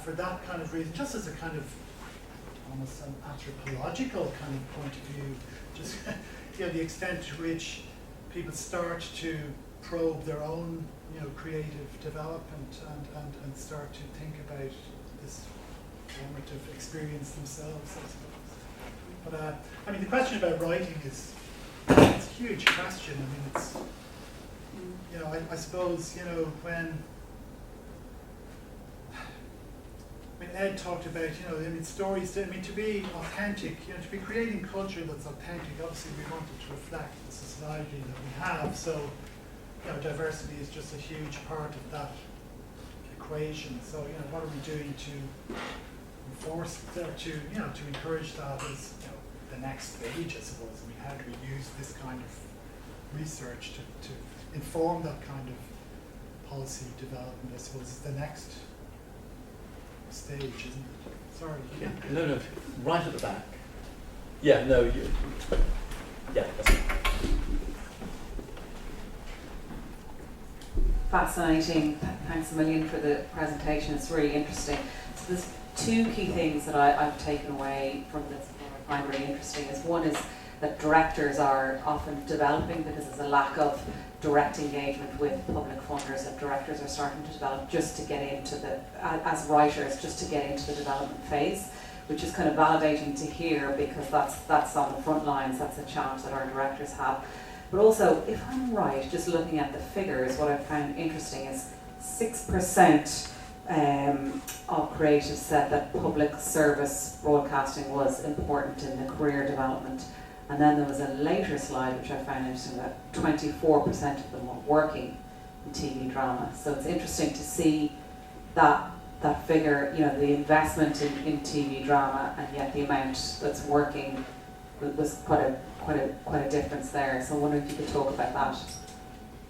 for that kind of reason, just as a kind of almost an anthropological kind of point of view, just you know, the extent to which people start to probe their own, you know, creative development and start to think about this formative experience themselves, I suppose. But I mean, the question about writing it's a huge question. I mean, it's, you know, I suppose, you know, when Ed talked about, you know, I mean, stories, I mean, to be authentic, you know, to be creating culture that's authentic, obviously we want it to reflect the society that we have. So, you know, diversity is just a huge part of that equation. So, you know, what are we doing to enforce, to, you know, to encourage that is, you know, the next stage, I suppose. I mean, how do we use this kind of research to inform that kind of policy development, I suppose, is the next stage, isn't it? Sorry. Yeah. No, right at the back. Yeah, no, you. Yeah, that's it. Fascinating. Thanks a million for the presentation. It's really interesting. So there's two key things that I've taken away from this that I find really interesting. One is that directors are often developing because there's a lack of direct engagement with public funders, and directors are starting to develop just to get into as writers, just to get into the development phase, which is kind of validating to hear, because that's on the front lines, that's a challenge that our directors have. But also, if I'm right, just looking at the figures, what I found interesting is 6% of creatives said that public service broadcasting was important in the career development. And then there was a later slide which I found interesting, that 24% of them were working in TV drama. So it's interesting to see that figure, you know, the investment in TV drama, and yet the amount that's working was quite a difference there. So I wonder if you could talk about that.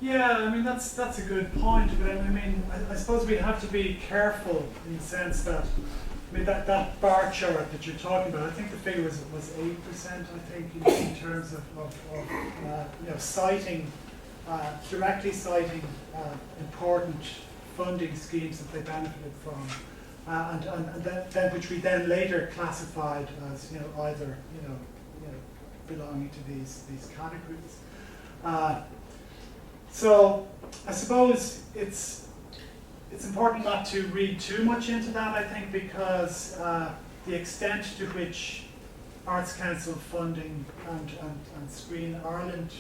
Yeah, I mean, that's a good point, but I mean, I suppose we have to be careful in the sense that, I mean, that bar chart that you're talking about, I think the figure was 8%, I think, in terms of you know, citing, directly citing important funding schemes that they benefited from, and then which we then later classified as, you know, either, you know, belonging to these categories. So I suppose it's important not to read too much into that, I think, because the extent to which Arts Council funding and Screen Ireland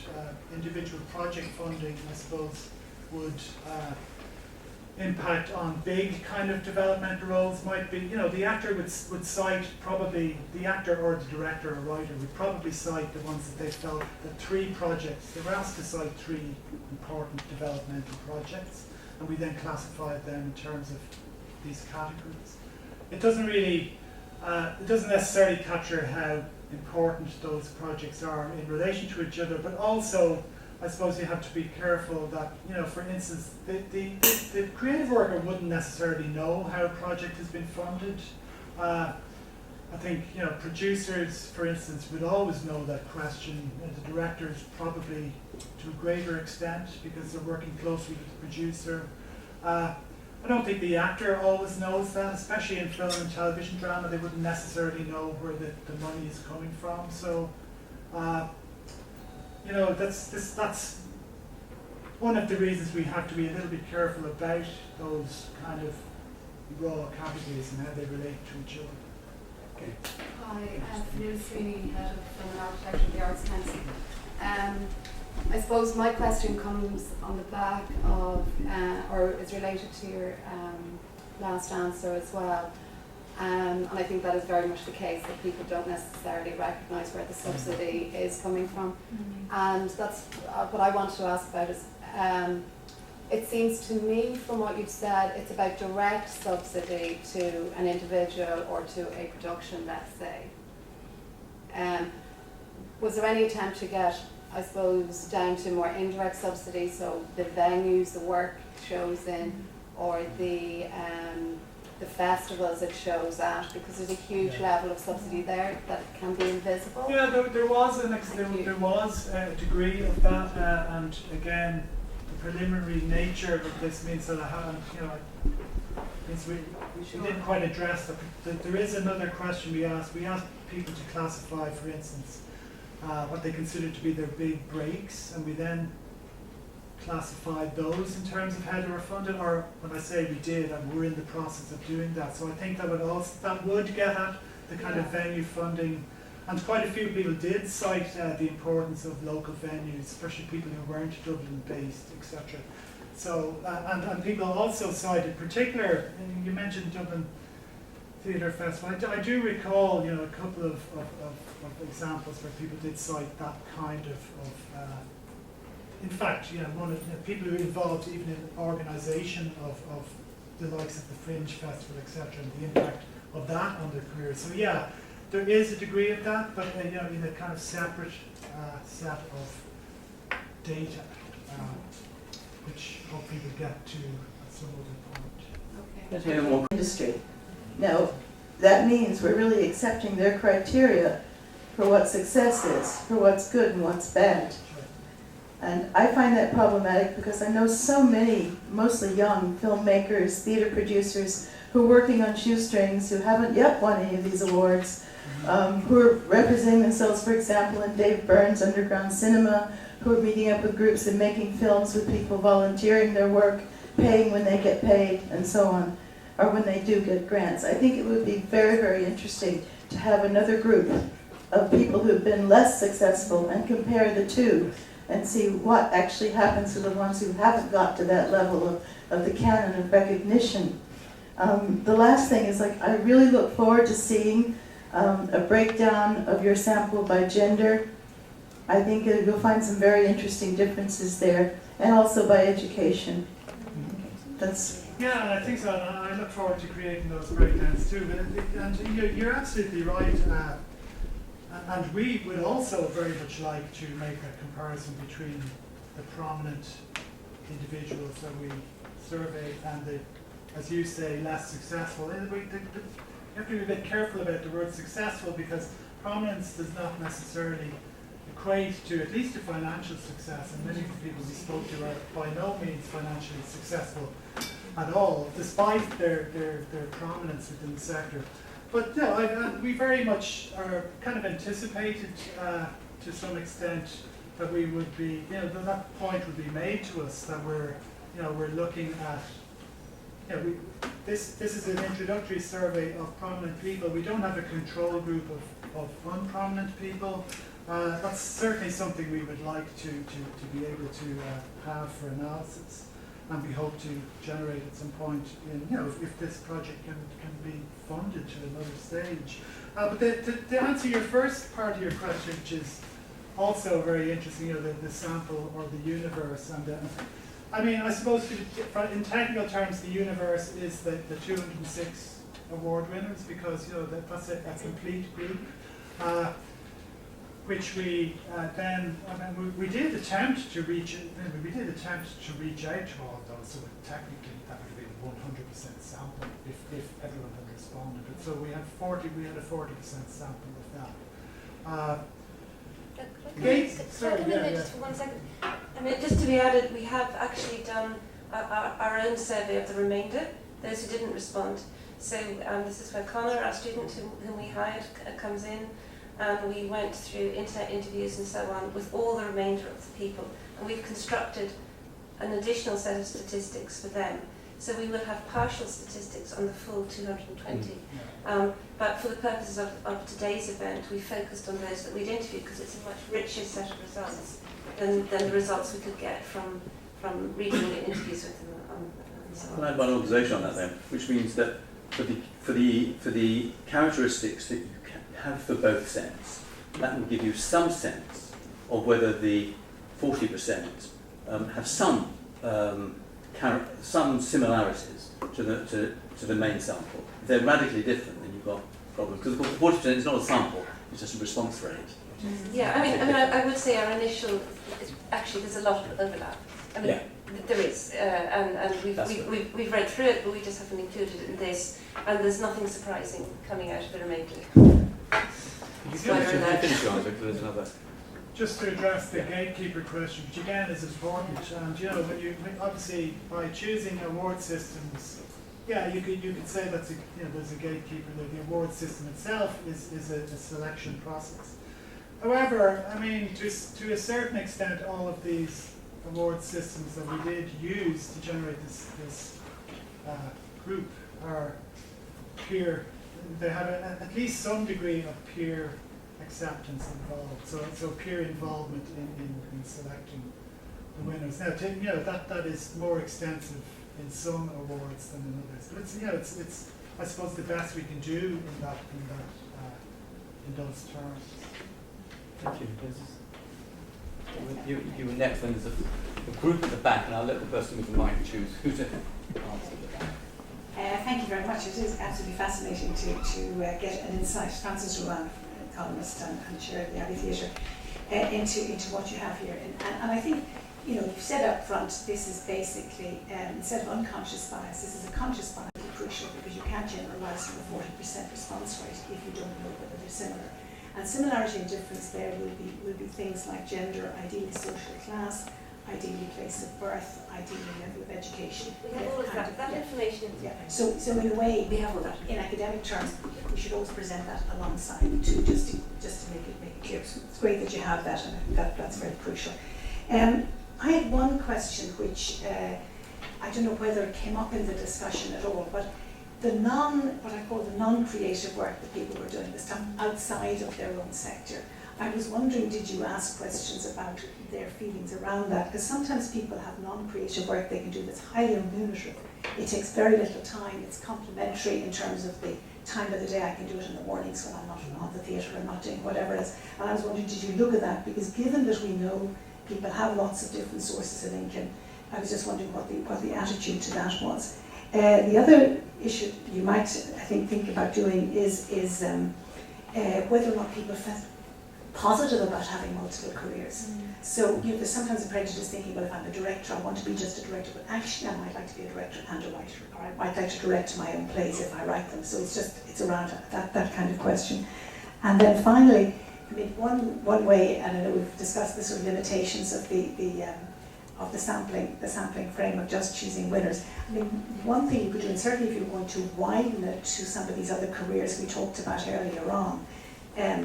individual project funding, I suppose, would impact on big kind of developmental roles might be, the actor would cite probably, the actor or the director or writer would probably cite the ones that they felt, the 3 projects, they were asked to cite 3 important developmental projects, and we then classified them in terms of these categories. It doesn't really, it doesn't necessarily capture how important those projects are in relation to each other, but also I suppose you have to be careful that, for instance, the creative worker wouldn't necessarily know how a project has been funded. I think, producers, for instance, would always know that question, and the directors probably to a greater extent because they're working closely with the producer. I don't think the actor always knows that, especially in film and television drama. They wouldn't necessarily know where the money is coming from. So, that's one of the reasons we have to be a little bit careful about those kind of raw categories and how they relate to each other. Okay. Hi, Ruth Sweeney, Head of Film and Architecture at the Arts Council. I suppose my question comes on the back of, or is related to your last answer as well. And I think that is very much the case, that people don't necessarily recognise where the subsidy is coming from. And that's what I wanted to ask about is, it seems to me from what you've said, it's about direct subsidy to an individual or to a production, let's say. Was there any attempt to get, I suppose, down to more indirect subsidy, so the venues, the work shows in, or the festivals it shows at, because there's a huge level of subsidy there that can be invisible? Yeah, there was a degree of that, and again, the preliminary nature of this means that we didn't quite address that. There is another question we asked. We asked people to classify, for instance, what they consider to be their big breaks, and we then classified those in terms of how they were funded, or when I say we did, and we're in the process of doing that. So I think that would get at the kind of venue funding, and quite a few people did cite the importance of local venues, especially people who weren't Dublin based, etc. So and people also cited particular. You mentioned Dublin Theatre Festival. I do recall, a couple of examples where people did cite that kind of. In fact, one of the people who are involved even in organisation of the likes of the Fringe Festival, etc., and the impact of that on their careers. So yeah, there is a degree of that, but in a kind of separate set of data, which hopefully we'll get to at some other point. Okay. Let's hear more. Industry. Now, that means we're really accepting their criteria for what success is, for what's good and what's bad. And I find that problematic because I know so many, mostly young filmmakers, theater producers, who are working on shoestrings, who haven't yet won any of these awards, who are representing themselves, for example, in Dave Byrne's Underground Cinema, who are meeting up with groups and making films with people volunteering their work, paying when they get paid, and so on, or when they do get grants. I think it would be very, very interesting to have another group of people who've been less successful and compare the two, and see what actually happens to the ones who haven't got to that level of the canon of recognition. The last thing is, I really look forward to seeing a breakdown of your sample by gender. I think you'll find some very interesting differences there, and also by education. Yeah, and I think so. And I look forward to creating those breakdowns too. And you're absolutely right. And we would also very much like to make a comparison between the prominent individuals that we survey and the, as you say, less successful. You have to be a bit careful about the word successful, because prominence does not necessarily equate to at least a financial success, and many of the people we spoke to are by no means financially successful at all, despite their prominence within the sector. But no, we very much are kind of anticipated to some extent that we would be, that point would be made to us that we're looking at, this is an introductory survey of prominent people. We don't have a control group of unprominent people. That's certainly something we would like to be able to have for analysis. and we hope to generate at some point in, you know, if this project can be funded to another stage. But to answer your first part of your question, which is also very interesting, you know, the sample or the universe, and I mean, I suppose in technical terms, the universe is the 206 award winners, because, you know, that's a complete group, which we then, I mean, we did attempt to reach out to all of those, so technically that would have been 100% sample if everyone had responded. But so we had a 40% sample of that. Just for 1 second. I mean, just to be added, we have actually done our own survey of the remainder, those who didn't respond. So this is where Connor, our student whom we hired, comes in, and we went through internet interviews and so on with all the remainder of the people, and we've constructed an additional set of statistics for them. So we will have partial statistics on the full 220. But for the purposes of today's event, we focused on those that we'd interviewed, because it's a much richer set of results than the results we could get from reading the interviews with them. And so on. Can I add one observation on that then, which means that for the characteristics that you have for both sets, that will give you some sense of whether the 40% have some similarities to the main sample. If they're radically different, then you've got problems. Because of course, 40% is not a sample; it's just a response rate. Yeah, I would say our initial, actually, there's a lot of overlap. I mean, there is, and we've read through it, but we just haven't included it in this. And there's nothing surprising coming out of the remainder. Just to address the gatekeeper question, which again is important, and you know, obviously by choosing award systems, yeah, you could say that's there's a gatekeeper. The award system itself is a selection process. However, I mean, to a certain extent, all of these award systems that we did use to generate this group are peer. They have at least some degree of peer acceptance involved. So peer involvement in selecting the winners. Now, that is more extensive in some awards than in others. But it's I suppose the best we can do in those terms. Thank you. You were next, and there's a group at the back, and I'll let the person with the mic choose who to answer the back. Thank you very much. It is absolutely fascinating to get an insight, Francis Ruan, economist and chair of the Abbey Theatre, into what you have here. And I think, you've said up front, this is basically, instead of unconscious bias, this is a conscious bias, crucial, because you can't generalise from a 40% response rate if you don't know whether they're similar. And similarity and difference there will be things like gender, ideally social class, ideally place of birth, ideally level of education. We have all of that information. Yeah. So in a way, we have all that. In academic terms, we should always present that alongside too, just to make it clear. So it's great that you have that, and that's very crucial. I had one question which I don't know whether it came up in the discussion at all, but what I call the non-creative work that people were doing this time outside of their own sector. I was wondering, did you ask questions about their feelings around that? Because sometimes people have non-creative work they can do that's highly remunerative. It takes very little time. It's complementary in terms of the time of the day. I can do it in the mornings when I'm not on the theatre or not doing whatever it is. And I was wondering, did you look at that? Because given that we know people have lots of different sources of income, I was just wondering what the attitude to that was. The other issue you might, I think about doing is whether or not people felt positive about having multiple careers. So there's sometimes a prejudice thinking, well, if I'm a director, I want to be just a director, but actually I might like to be a director and a writer, or I might like to direct my own plays if I write them. So it's around that kind of question. And then finally, I mean, one way, and I know we've discussed the sort of limitations of the sampling frame of just choosing winners. I mean, one thing you could do, and certainly if you're going to widen it to some of these other careers we talked about earlier on,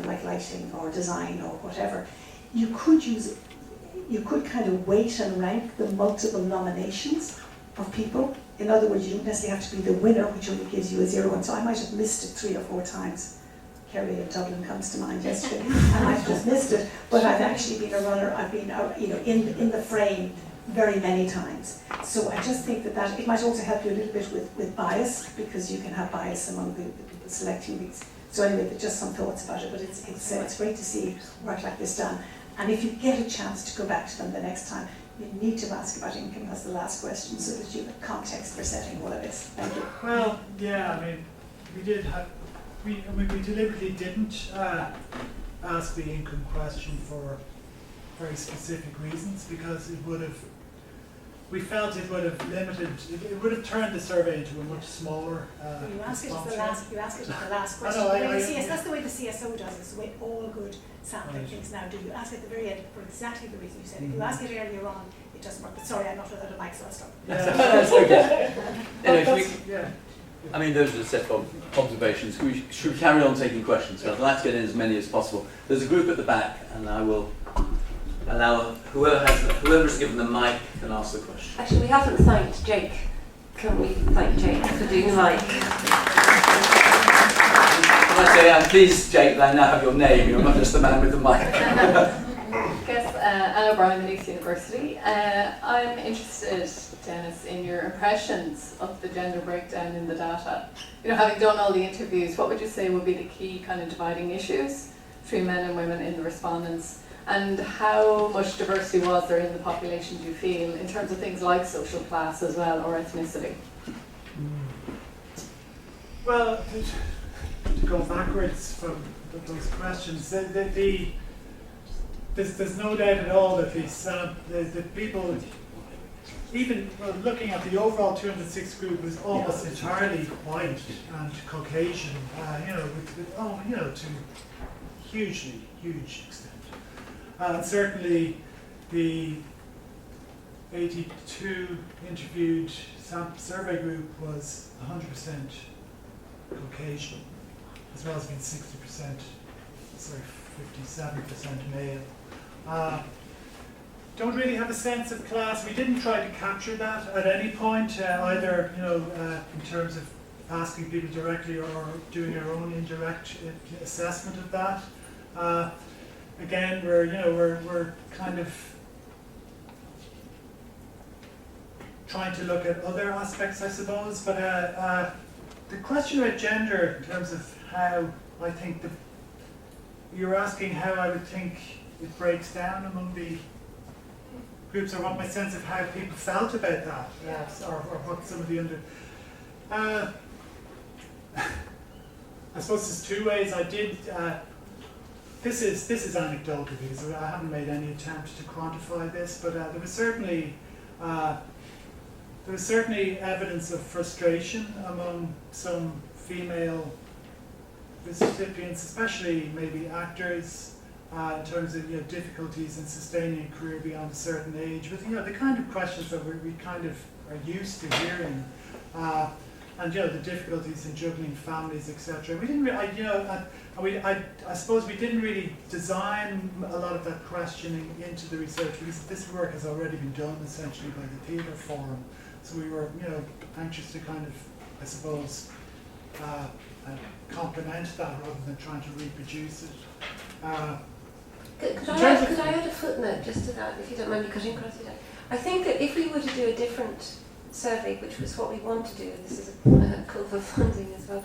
like lighting or design or whatever, you could kind of weight and rank the multiple nominations of people. In other words, you don't necessarily have to be the winner, which only gives you a 0 1. So I might have missed it 3 or 4 times. Kerry in Dublin comes to mind yesterday, and I've just missed it. But I've actually been a runner. I've been, in the frame very many times. So I just think that it might also help you a little bit with bias, because you can have bias among the people selecting these. So anyway, just some thoughts about it, but it's great to see work like this done. And if you get a chance to go back to them the next time, you need to ask about income as the last question, so that you have context for setting what it is. Thank you. Well, yeah, I mean, we deliberately didn't ask the income question for very specific reasons, because we felt it would have limited, it would have turned the survey into a much smaller You ask it as response the rate. last. You ask it as the last I question. know, That's the way the CSO does it. It's the way all good sampling things now do. You ask it at the very end for exactly the reason you said. If you ask it earlier on, it doesn't work. But sorry, I'm not without a mic, so I'll stop. That's okay. Anyway, That's- yeah. I mean, those are the set of observations. Should we carry on taking questions? So I'd like to get in as many as possible. There's a group at the back, and I will allow whoever's given the mic can ask the question. Actually, we haven't thanked Jake. Can we thank Jake for doing the mic? Can I say, I'm pleased, Jake, that I now have your name. You're not just the man with the mic. Yes, Anne O'Brien, Leeds University. I'm interested, Denis, in your impressions of the gender breakdown in the data. You know, having done all the interviews, what would you say would be the key kind of dividing issues between men and women in the respondents? And how much diversity was there in the population, do you feel, in terms of things like social class as well, or ethnicity? Well, to go backwards from those questions, there's no doubt at all that the people, even looking at the overall 206 group, was almost entirely white and Caucasian, to huge extent. And certainly the 82 interviewed survey group was 100% Caucasian, as well as being 57% male. Don't really have a sense of class. We didn't try to capture that at any point, either in terms of asking people directly or doing our own indirect assessment of that. Again, we're kind of trying to look at other aspects, I suppose. But the question about gender, in terms of how I think you're asking how I would think it breaks down among the groups, or what my sense of how people felt about that, or what some of the I suppose there's two ways. I did. This is anecdotal, because I haven't made any attempt to quantify this, but there was certainly evidence of frustration among some female recipients, especially maybe actors, in terms of difficulties in sustaining a career beyond a certain age. But the kind of questions that we kind of are used to hearing, and the difficulties in juggling families, etc. We didn't really, I suppose we didn't really design a lot of that questioning into the research, because this work has already been done essentially by the Theatre Forum. So we were, anxious to kind of, I suppose, complement that rather than trying to reproduce it. Could I add a footnote just to that, if you don't mind me cutting across it? I think that if we were to do a different survey, which was what we want to do, and this is a call for funding as well,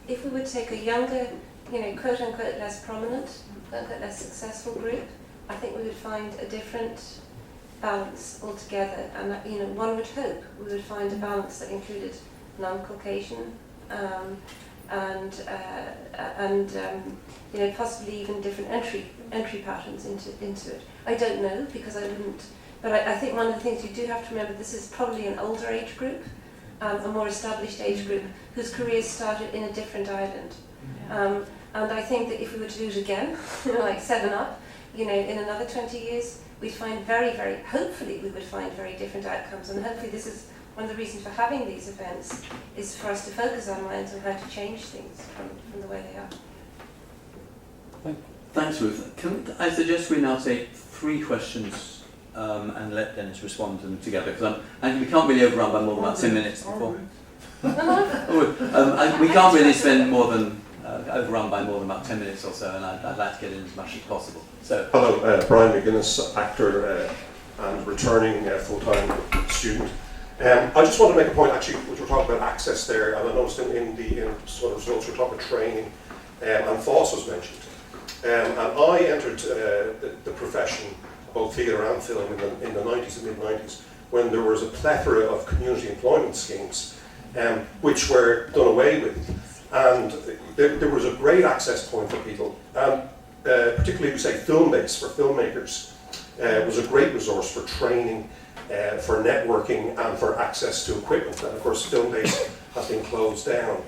if we would take a younger, quote unquote less prominent, quote unquote less successful group, I think we would find a different balance altogether, and one would hope we would find a balance that included non-Caucasian and possibly even different entry patterns into it. I don't know, because I wouldn't. But I think one of the things you do have to remember, this is probably an older age group, a more established age group, whose careers started in a different island. And I think that if we were to do it again, like 7-Up, in another 20 years, we'd find hopefully we would find very different outcomes. And hopefully this is one of the reasons for having these events, is for us to focus our minds on how to change things from the way they are. Thanks, Ruth. I suggest we now take 3 questions and let Denis respond to them together, because we can't really overrun by more than about 10 minutes before. We can't really spend overrun by more than about 10 minutes or so, and I'd like to get in as much as possible. So, hello, Brian McGuinness, actor. and returning full-time student. I just want to make a point, actually, which we're talking about access there, and I noticed in sort of results we're talking about training, and FOSS was mentioned. And I entered the profession, both theatre and film, in the 90s and mid-90s, when there was a plethora of community employment schemes, which were done away with. And there was a great access point for people, and particularly, we say, film-based for filmmakers. It was a great resource for training, for networking, and for access to equipment. And of course, film-based has been closed down.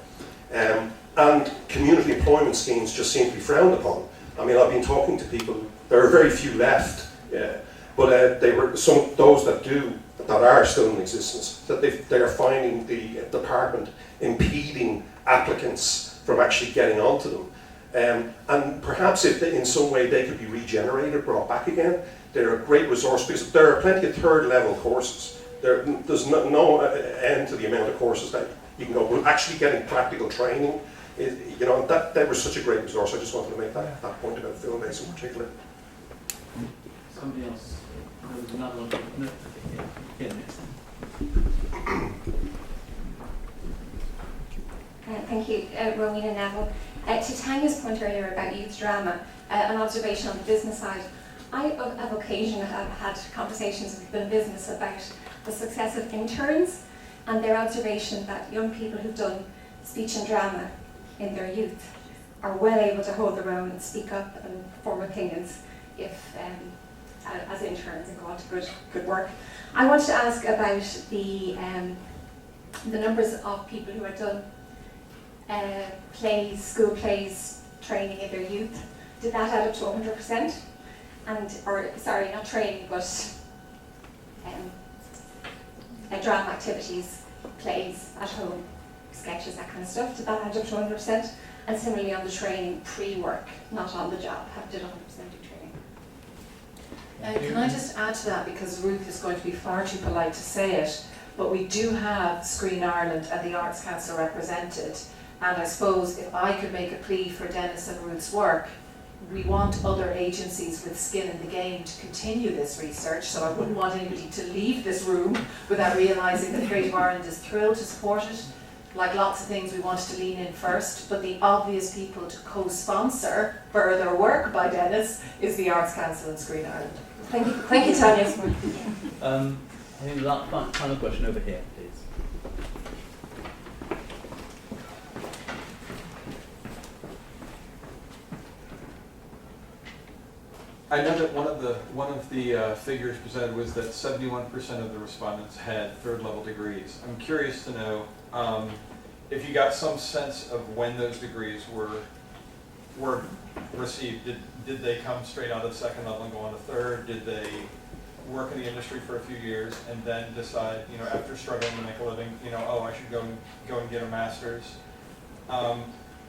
And community employment schemes just seem to be frowned upon. I mean, I've been talking to people, there are very few left, but they were those that are still in existence, that they are finding the department impeding applicants from actually getting onto them. And perhaps if in some way they could be regenerated, brought back again, they're a great resource, because there are plenty of third level courses. There's no end to the amount of courses that you can go. But actually getting practical training, that was such a great resource. I just wanted to make that point about film-based in particular. Somebody else? There was another one. No. Yeah, next. Thank you, Rowena Neville. To Tanya's point earlier about youth drama, an observation on the business side, I have occasionally had conversations with people in business about the success of interns and their observation that young people who've done speech and drama in their youth are well able to hold their own and speak up and form opinions if as interns and go on to good work. I wanted to ask about the numbers of people who have done school plays, training in their youth. Did that add up to 100%? Sorry, not training, but drama activities, plays at home, sketches, that kind of stuff. Did that add up to 100%? And similarly on the training, pre-work, not on the job, did 100% do training? Can I just add to that, because Ruth is going to be far too polite to say it, but we do have Screen Ireland and the Arts Council represented, and I suppose if I could make a plea for Denis and Ruth's work, we want other agencies with skin in the game to continue this research, so I wouldn't want anybody to leave this room without realising that Creative Ireland is thrilled to support it. Like lots of things, we wanted to lean in first, but the obvious people to co-sponsor further work by Denis is the Arts Council and Screen Ireland. Thank you, Tanya. I think the final question over here, please. I know that one of the figures presented was that 71% of the respondents had third-level degrees. I'm curious to know if you got some sense of when those degrees were received. Did they come straight out of second level and go on to third? Did they work in the industry for a few years and then decide, after struggling to make a living, I should go and get a master's? I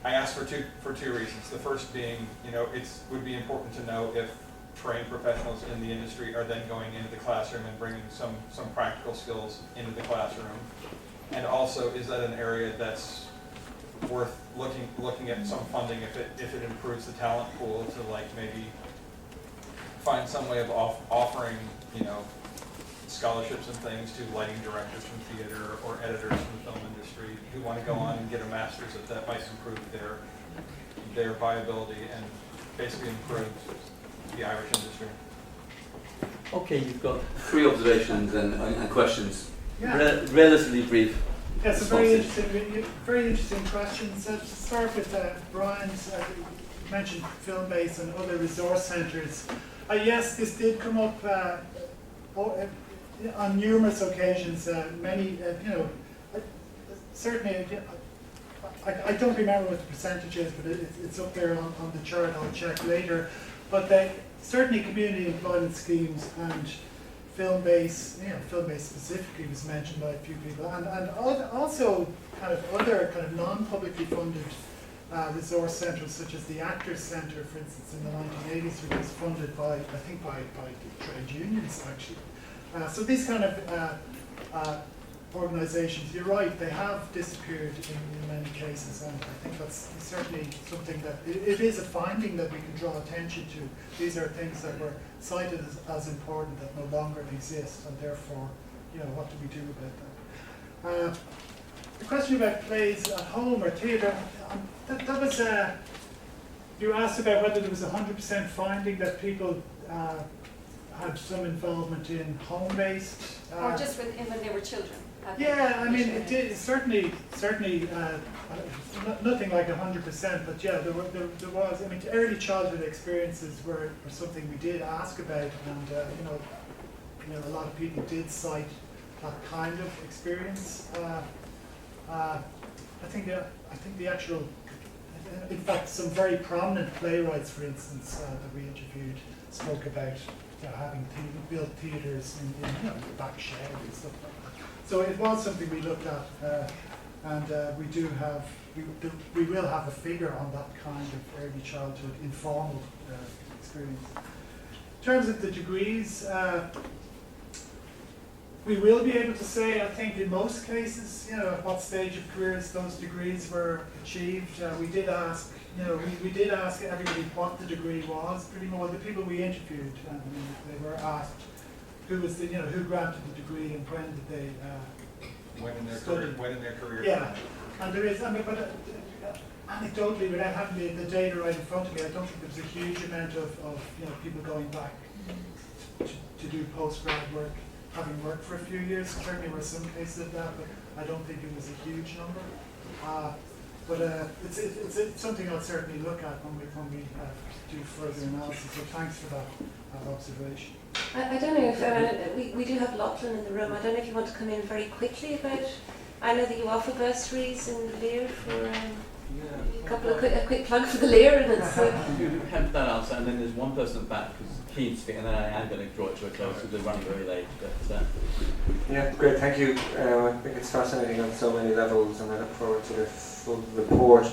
asked for two reasons. The first being, it would be important to know if trained professionals in the industry are then going into the classroom and bringing some practical skills into the classroom. And also, is that an area that's worth looking at some funding if it improves the talent pool to maybe find some way of offering scholarships and things to lighting directors from theater or editors from the film industry who want to go on and get a master's, that might improve their viability and basically improve the Irish industry. Okay, you've got 3 observations and questions. Yeah. Relatively brief. Yes, a very interesting question. So to start with, Brian's mentioned film-based and other resource centres. Yes, this did come up on numerous occasions. Many, certainly, I don't remember what the percentage is, but it's up there on the chart. I'll check later. But certainly, community employment schemes and film-based specifically was mentioned by a few people, and also kind of other kind of non-publicly funded resource centres, such as the Actors Centre, for instance, in the 1980s, which was funded by, I think, by the trade unions actually. So these kind of organisations, you're right, they have disappeared in many cases, and I think that's certainly something that, it is a finding that we can draw attention to. These are things that were cited as important that no longer exist, and therefore, what do we do about that? The question about plays at home or theatre, that was, you asked about whether there was 100% finding that people had some involvement in home-based. Or just when they were children. Yeah, I mean, it did certainly nothing like 100%, but yeah, there was. I mean, early childhood experiences were something we did ask about, and a lot of people did cite that kind of experience. I think the actual, in fact, some very prominent playwrights, for instance, that we interviewed, spoke about having built theatres in the back shed and stuff like that. So it was something we looked at, and we will have a figure on that kind of early childhood informal experience. In terms of the degrees, we will be able to say, I think, in most cases, at what stage of careers those degrees were achieved. We did ask, we did ask everybody what the degree was. Pretty much, the people we interviewed, they were asked who was who granted the degree and when did they when in their career. Yeah, and there is. I mean, but anecdotally, without having the data right in front of me, I don't think there's a huge amount of people going back to do post-grad work, having worked for a few years. Certainly were some cases of that, but I don't think it was a huge number. But it's something I'll certainly look at when we do further analysis. So thanks for that observation. I don't know if we do have Lachlan in the room. I don't know if you want to come in very quickly about. I know that you offer bursaries in the Lear for a quick plug for the Lear, and it's. You have that answer, and then there's one person at the back who's keen to speak, and then I am going to draw it to a close because we're running very late. But yeah, great, thank you. I think it's fascinating on so many levels, and I look forward to the full report.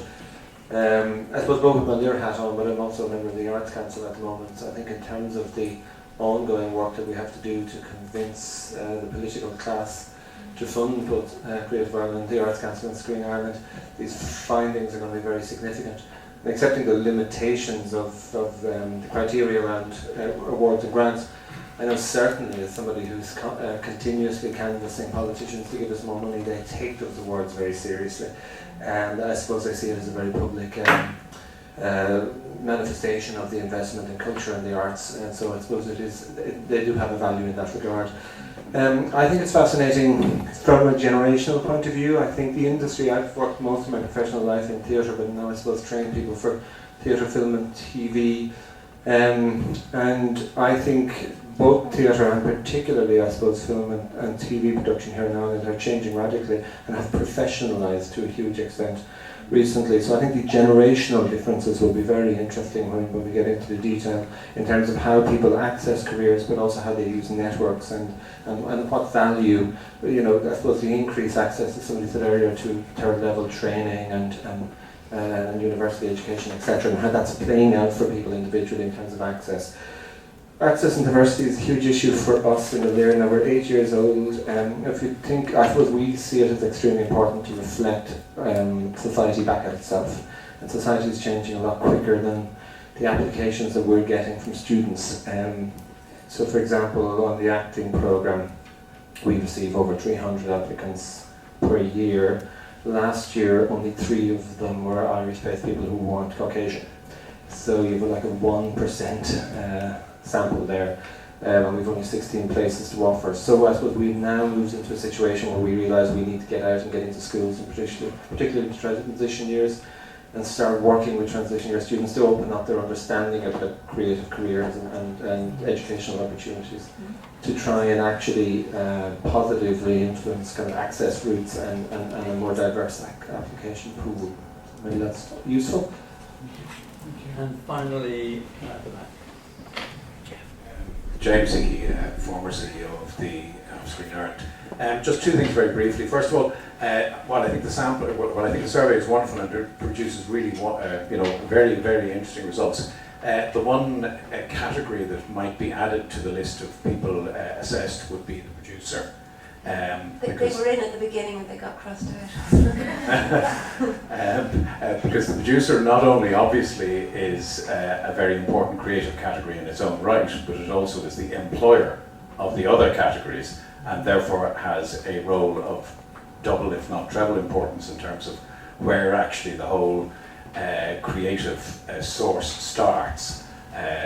I suppose both with my Lear hat on, but I'm also a member of the Arts Council at the moment. So I think in terms of the ongoing work that we have to do to convince the political class to fund both Creative Ireland, the Arts Council and Screen Ireland, these findings are going to be very significant. And accepting the limitations of the criteria around awards and grants, I know certainly as somebody who's continuously canvassing politicians to give us more money, they take those awards very seriously. And I suppose I see it as a very public manifestation of the investment in culture and the arts, and so I suppose they do have a value in that regard. I think it's fascinating from a generational point of view. I think the industry, I've worked most of my professional life in theatre, but now I suppose train people for theatre, film and TV, and I think both theatre and particularly I suppose film and TV production here now are changing radically and have professionalised to a huge extent recently. So I think the generational differences will be very interesting when we get into the detail in terms of how people access careers, but also how they use networks and what value, I suppose the increased access, as somebody said earlier, to third level training and university education, etc., and how that's playing out for people individually in terms of access. Access and diversity is a huge issue for us in the Lear. Now we're 8 years old. If you think, I suppose we see it as extremely important to reflect society back at itself. And society is changing a lot quicker than the applications that we're getting from students. So for example, on the acting programme, we receive over 300 applicants per year. Last year, only 3 of them were Irish-based people who weren't Caucasian. So you have like a 1% sample there, and we've only 16 places to offer. So I suppose we've now moved into a situation where we realise we need to get out and get into schools, and particularly into transition years, and start working with transition year students to open up their understanding of the creative careers and educational opportunities, to try and actually positively influence kind of access routes and a more diverse application pool. Maybe that's useful. and finally, at the back. James Hickey, former CEO of the Screen Ireland. Just 2 things very briefly. First of all, while I think the survey is wonderful and it produces really, very, very interesting results. The one category that might be added to the list of people assessed would be the producer. They were in at the beginning and they got crossed out. Because the producer not only obviously is a very important creative category in its own right, but it also is the employer of the other categories, and therefore has a role of double, if not treble importance in terms of where actually the whole creative source starts.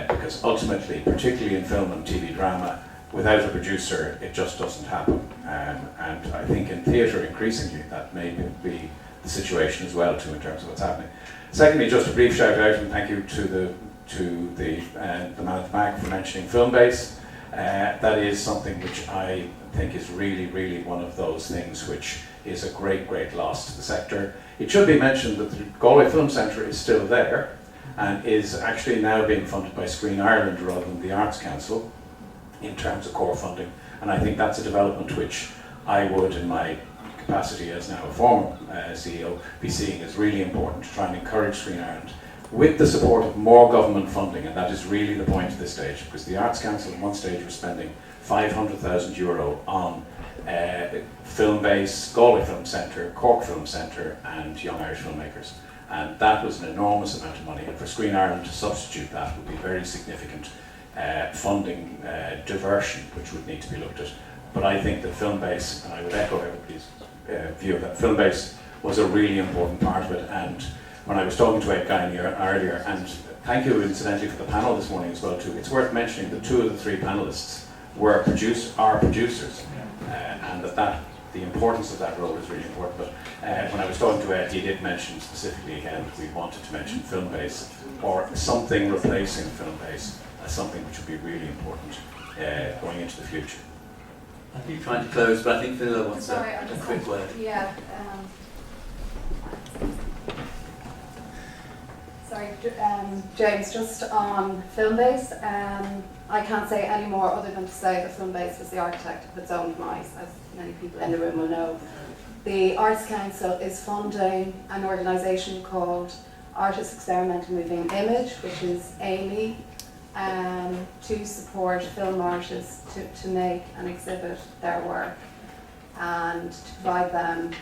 Because ultimately, particularly in film and TV drama, without a producer, it just doesn't happen. And I think in theatre, increasingly, that may be the situation as well, too, in terms of what's happening. Secondly, just a brief shout out and thank you to the man at the back for mentioning Filmbase. That is something which I think is really, really one of those things which is a great, great loss to the sector. It should be mentioned that the Galway Film Centre is still there and is actually now being funded by Screen Ireland rather than the Arts Council in terms of core funding, and I think that's a development which I would, in my capacity as now a former CEO, be seeing as really important to try and encourage Screen Ireland with the support of more government funding, and that is really the point at this stage, because the Arts Council at one stage was spending €500,000 on Filmbase, Galway Film Centre, Cork Film Centre and Young Irish Filmmakers, and that was an enormous amount of money, and for Screen Ireland to substitute that would be very significant funding diversion which would need to be looked at. But I think that Filmbase, and I would echo everybody's view, that Filmbase was a really important part of it. And when I was talking to Ed Guy earlier, and thank you incidentally for the panel this morning as well too, it's worth mentioning that 2 of the 3 panellists are producers, and that the importance of that role is really important. But when I was talking to Ed, he did mention specifically again that we wanted to mention Filmbase or something replacing Filmbase as something which would be really important going into the future. I keep trying to close, but I think Philip wants Sorry, a quick word. Yeah. Sorry, James, just on Filmbase, I can't say any more other than to say that Filmbase was the architect of its own demise, as many people in the room will know. The Arts Council is funding an organisation called Artists Experimental Moving Image, which is AME, to support film artists to make and exhibit their work and to provide them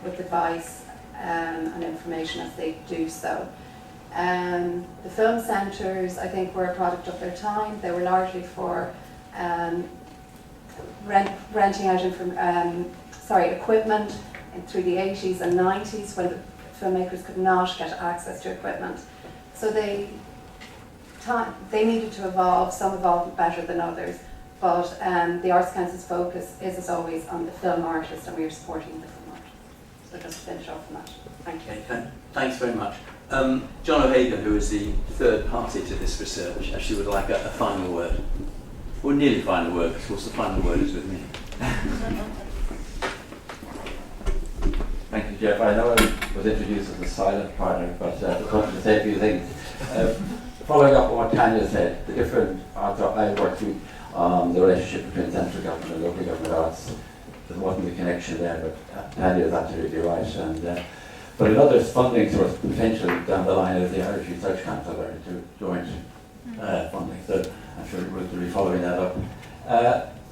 with advice and information as they do so. The film centres, I think, were a product of their time. They were largely for renting out equipment through the 80s and 90s when the filmmakers could not get access to equipment. So they needed to evolve. Some evolved better than others, but the Arts Council's focus is, as always, on the film artist, and we are supporting the film artist. So just to finish off on that. Thank you. Okay, thanks very much. John O'Hagan, who is the third party to this research, actually would like a final word. Or nearly final word, because of course the final word is with me. Thank you, Jeff. I know I was introduced as a silent partner, but I wanted to say a few things. Following up on what Tanya said, the different arts I worked with, the relationship between central government and local government arts, there wasn't a connection there, but Tanya is absolutely right. And but another funding source potentially down the line is the Irish Research Council or to joint funding. So I'm sure Ruth will be following that up.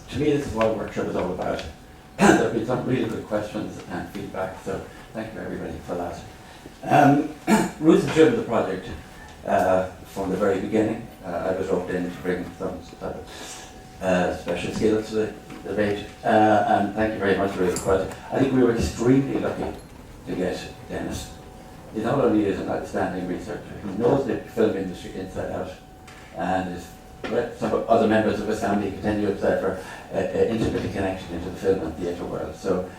To me, this is what the workshop is all about. There have been some really good questions and feedback, so thank you everybody for that. Ruth has driven the project from the very beginning. I was roped in to bring some special skills to the debate, and thank you very much, Ruth. But I think we were extremely lucky to get Denis. He not only is an outstanding researcher, he knows the film industry inside out, and is with some other members of his family continue to for intimate connection into the film and theatre world. So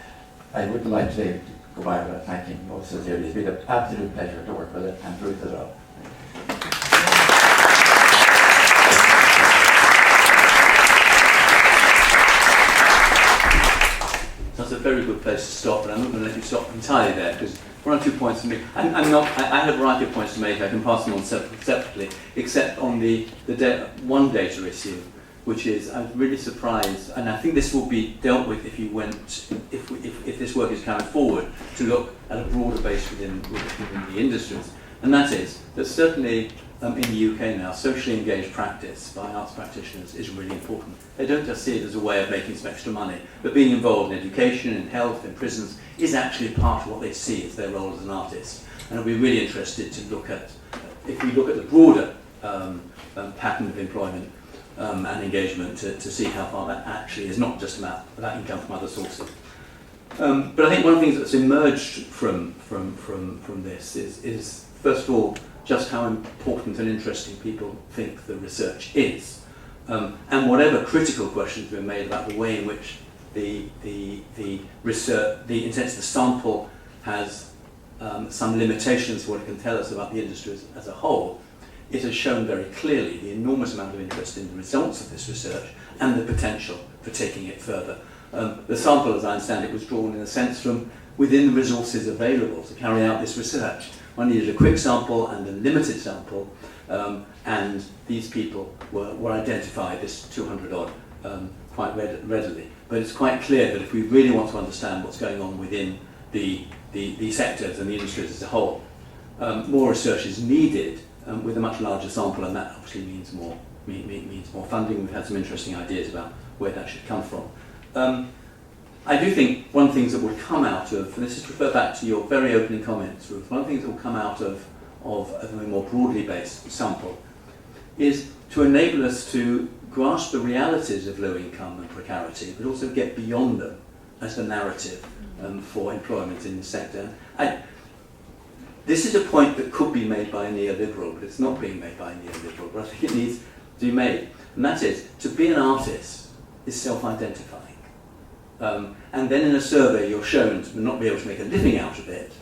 I wouldn't like to go by without thanking him most sincerely. It's been an absolute pleasure to work with it, and Ruth as well. That's a very good place to stop, and I'm not going to let you stop entirely there, because one or two points to make. I have a variety of points to make. I can pass them on separately, except on the one data issue, which is I'm really surprised, and I think this will be dealt with if you went, if this work is carried forward, to look at a broader base within the industries, and that is that certainly in the UK now, socially engaged practice by arts practitioners is really important. They don't just see it as a way of making some extra money, but being involved in education, in health, in prisons, is actually part of what they see as their role as an artist. And I'll be really interested to look at, if we look at the broader pattern of employment and engagement, to see how far that actually is not just about income from other sources. But I think one of the things that's emerged from this is, first of all, just how important and interesting people think the research is. And whatever critical questions were made about the way in which the research, in a sense the sample has some limitations for what it can tell us about the industry as a whole, it has shown very clearly the enormous amount of interest in the results of this research and the potential for taking it further. The sample, as I understand it, was drawn in a sense from within the resources available to carry out this research. One needed a quick sample and a limited sample, and these people were identified, this 200 odd, quite readily. But it's quite clear that if we really want to understand what's going on within the sectors and the industries as a whole, more research is needed with a much larger sample, and that obviously means more funding. We've had some interesting ideas about where that should come from. I do think one of the things that will come out of, and this is to refer back to your very opening comments, Ruth, one of the things that will come out of a more broadly based sample is to enable us to grasp the realities of low income and precarity, but also get beyond them as the narrative for employment in the sector. This is a point that could be made by a neoliberal, but it's not being made by a neoliberal, but I think it needs to be made. And that is, to be an artist is self-identifying. And then in a survey you're shown to not be able to make a living out of it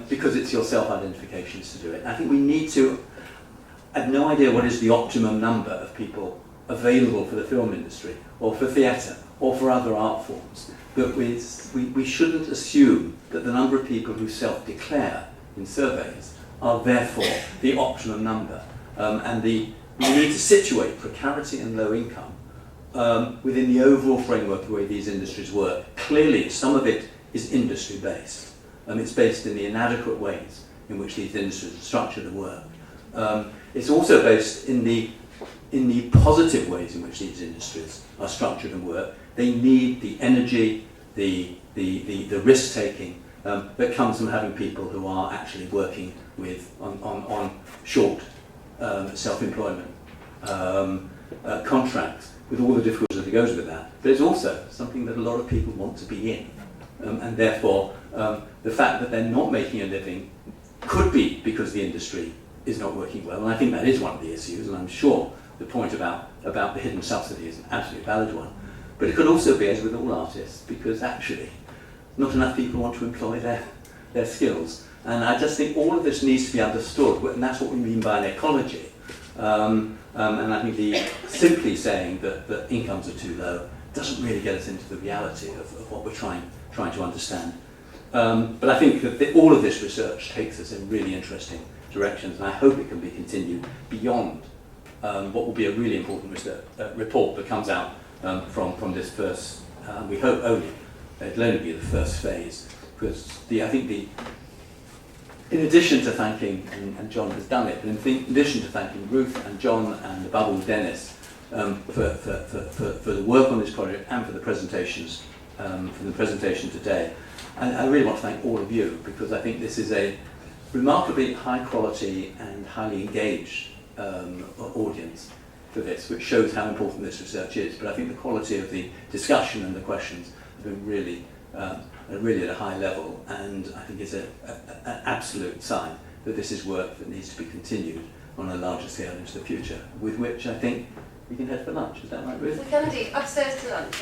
because it's your self-identifications to do it. I think we need to, I have no idea what is the optimum number of people available for the film industry or for theatre or for other art forms, but we shouldn't assume that the number of people who self-declare in surveys are therefore the optimum number. And we need to situate precarity and low income within the overall framework of the way these industries work. Clearly, some of it is industry-based. It's based in the inadequate ways in which these industries are structured and work. It's also based in the positive ways in which these industries are structured and work. They need the energy, the risk-taking that comes from having people who are actually working on short self-employment contracts, with all the difficulties that goes with that. But it's also something that a lot of people want to be in. And therefore, the fact that they're not making a living could be because the industry is not working well. And I think that is one of the issues, and I'm sure the point about the hidden subsidy is an absolutely valid one. But it could also be, as with all artists, because actually not enough people want to employ their skills. And I just think all of this needs to be understood, and that's what we mean by an ecology. And I think simply saying that incomes are too low doesn't really get us into the reality of what we're trying to understand. But I think that all of this research takes us in really interesting directions, and I hope it can be continued beyond what will be a really important report that comes out from this first, we hope it'll only be the first phase, because in addition to thanking, and John has done it, but in addition to thanking Ruth and John and above all Denis for the work on this project and for the presentations, today, I really want to thank all of you, because I think this is a remarkably high quality and highly engaged audience for this, which shows how important this research is. But I think the quality of the discussion and the questions have been really at a high level, and I think it's an absolute sign that this is work that needs to be continued on a larger scale into the future, with which I think we can head for lunch. Is that right, Ruth? We can indeed. Upstairs to lunch.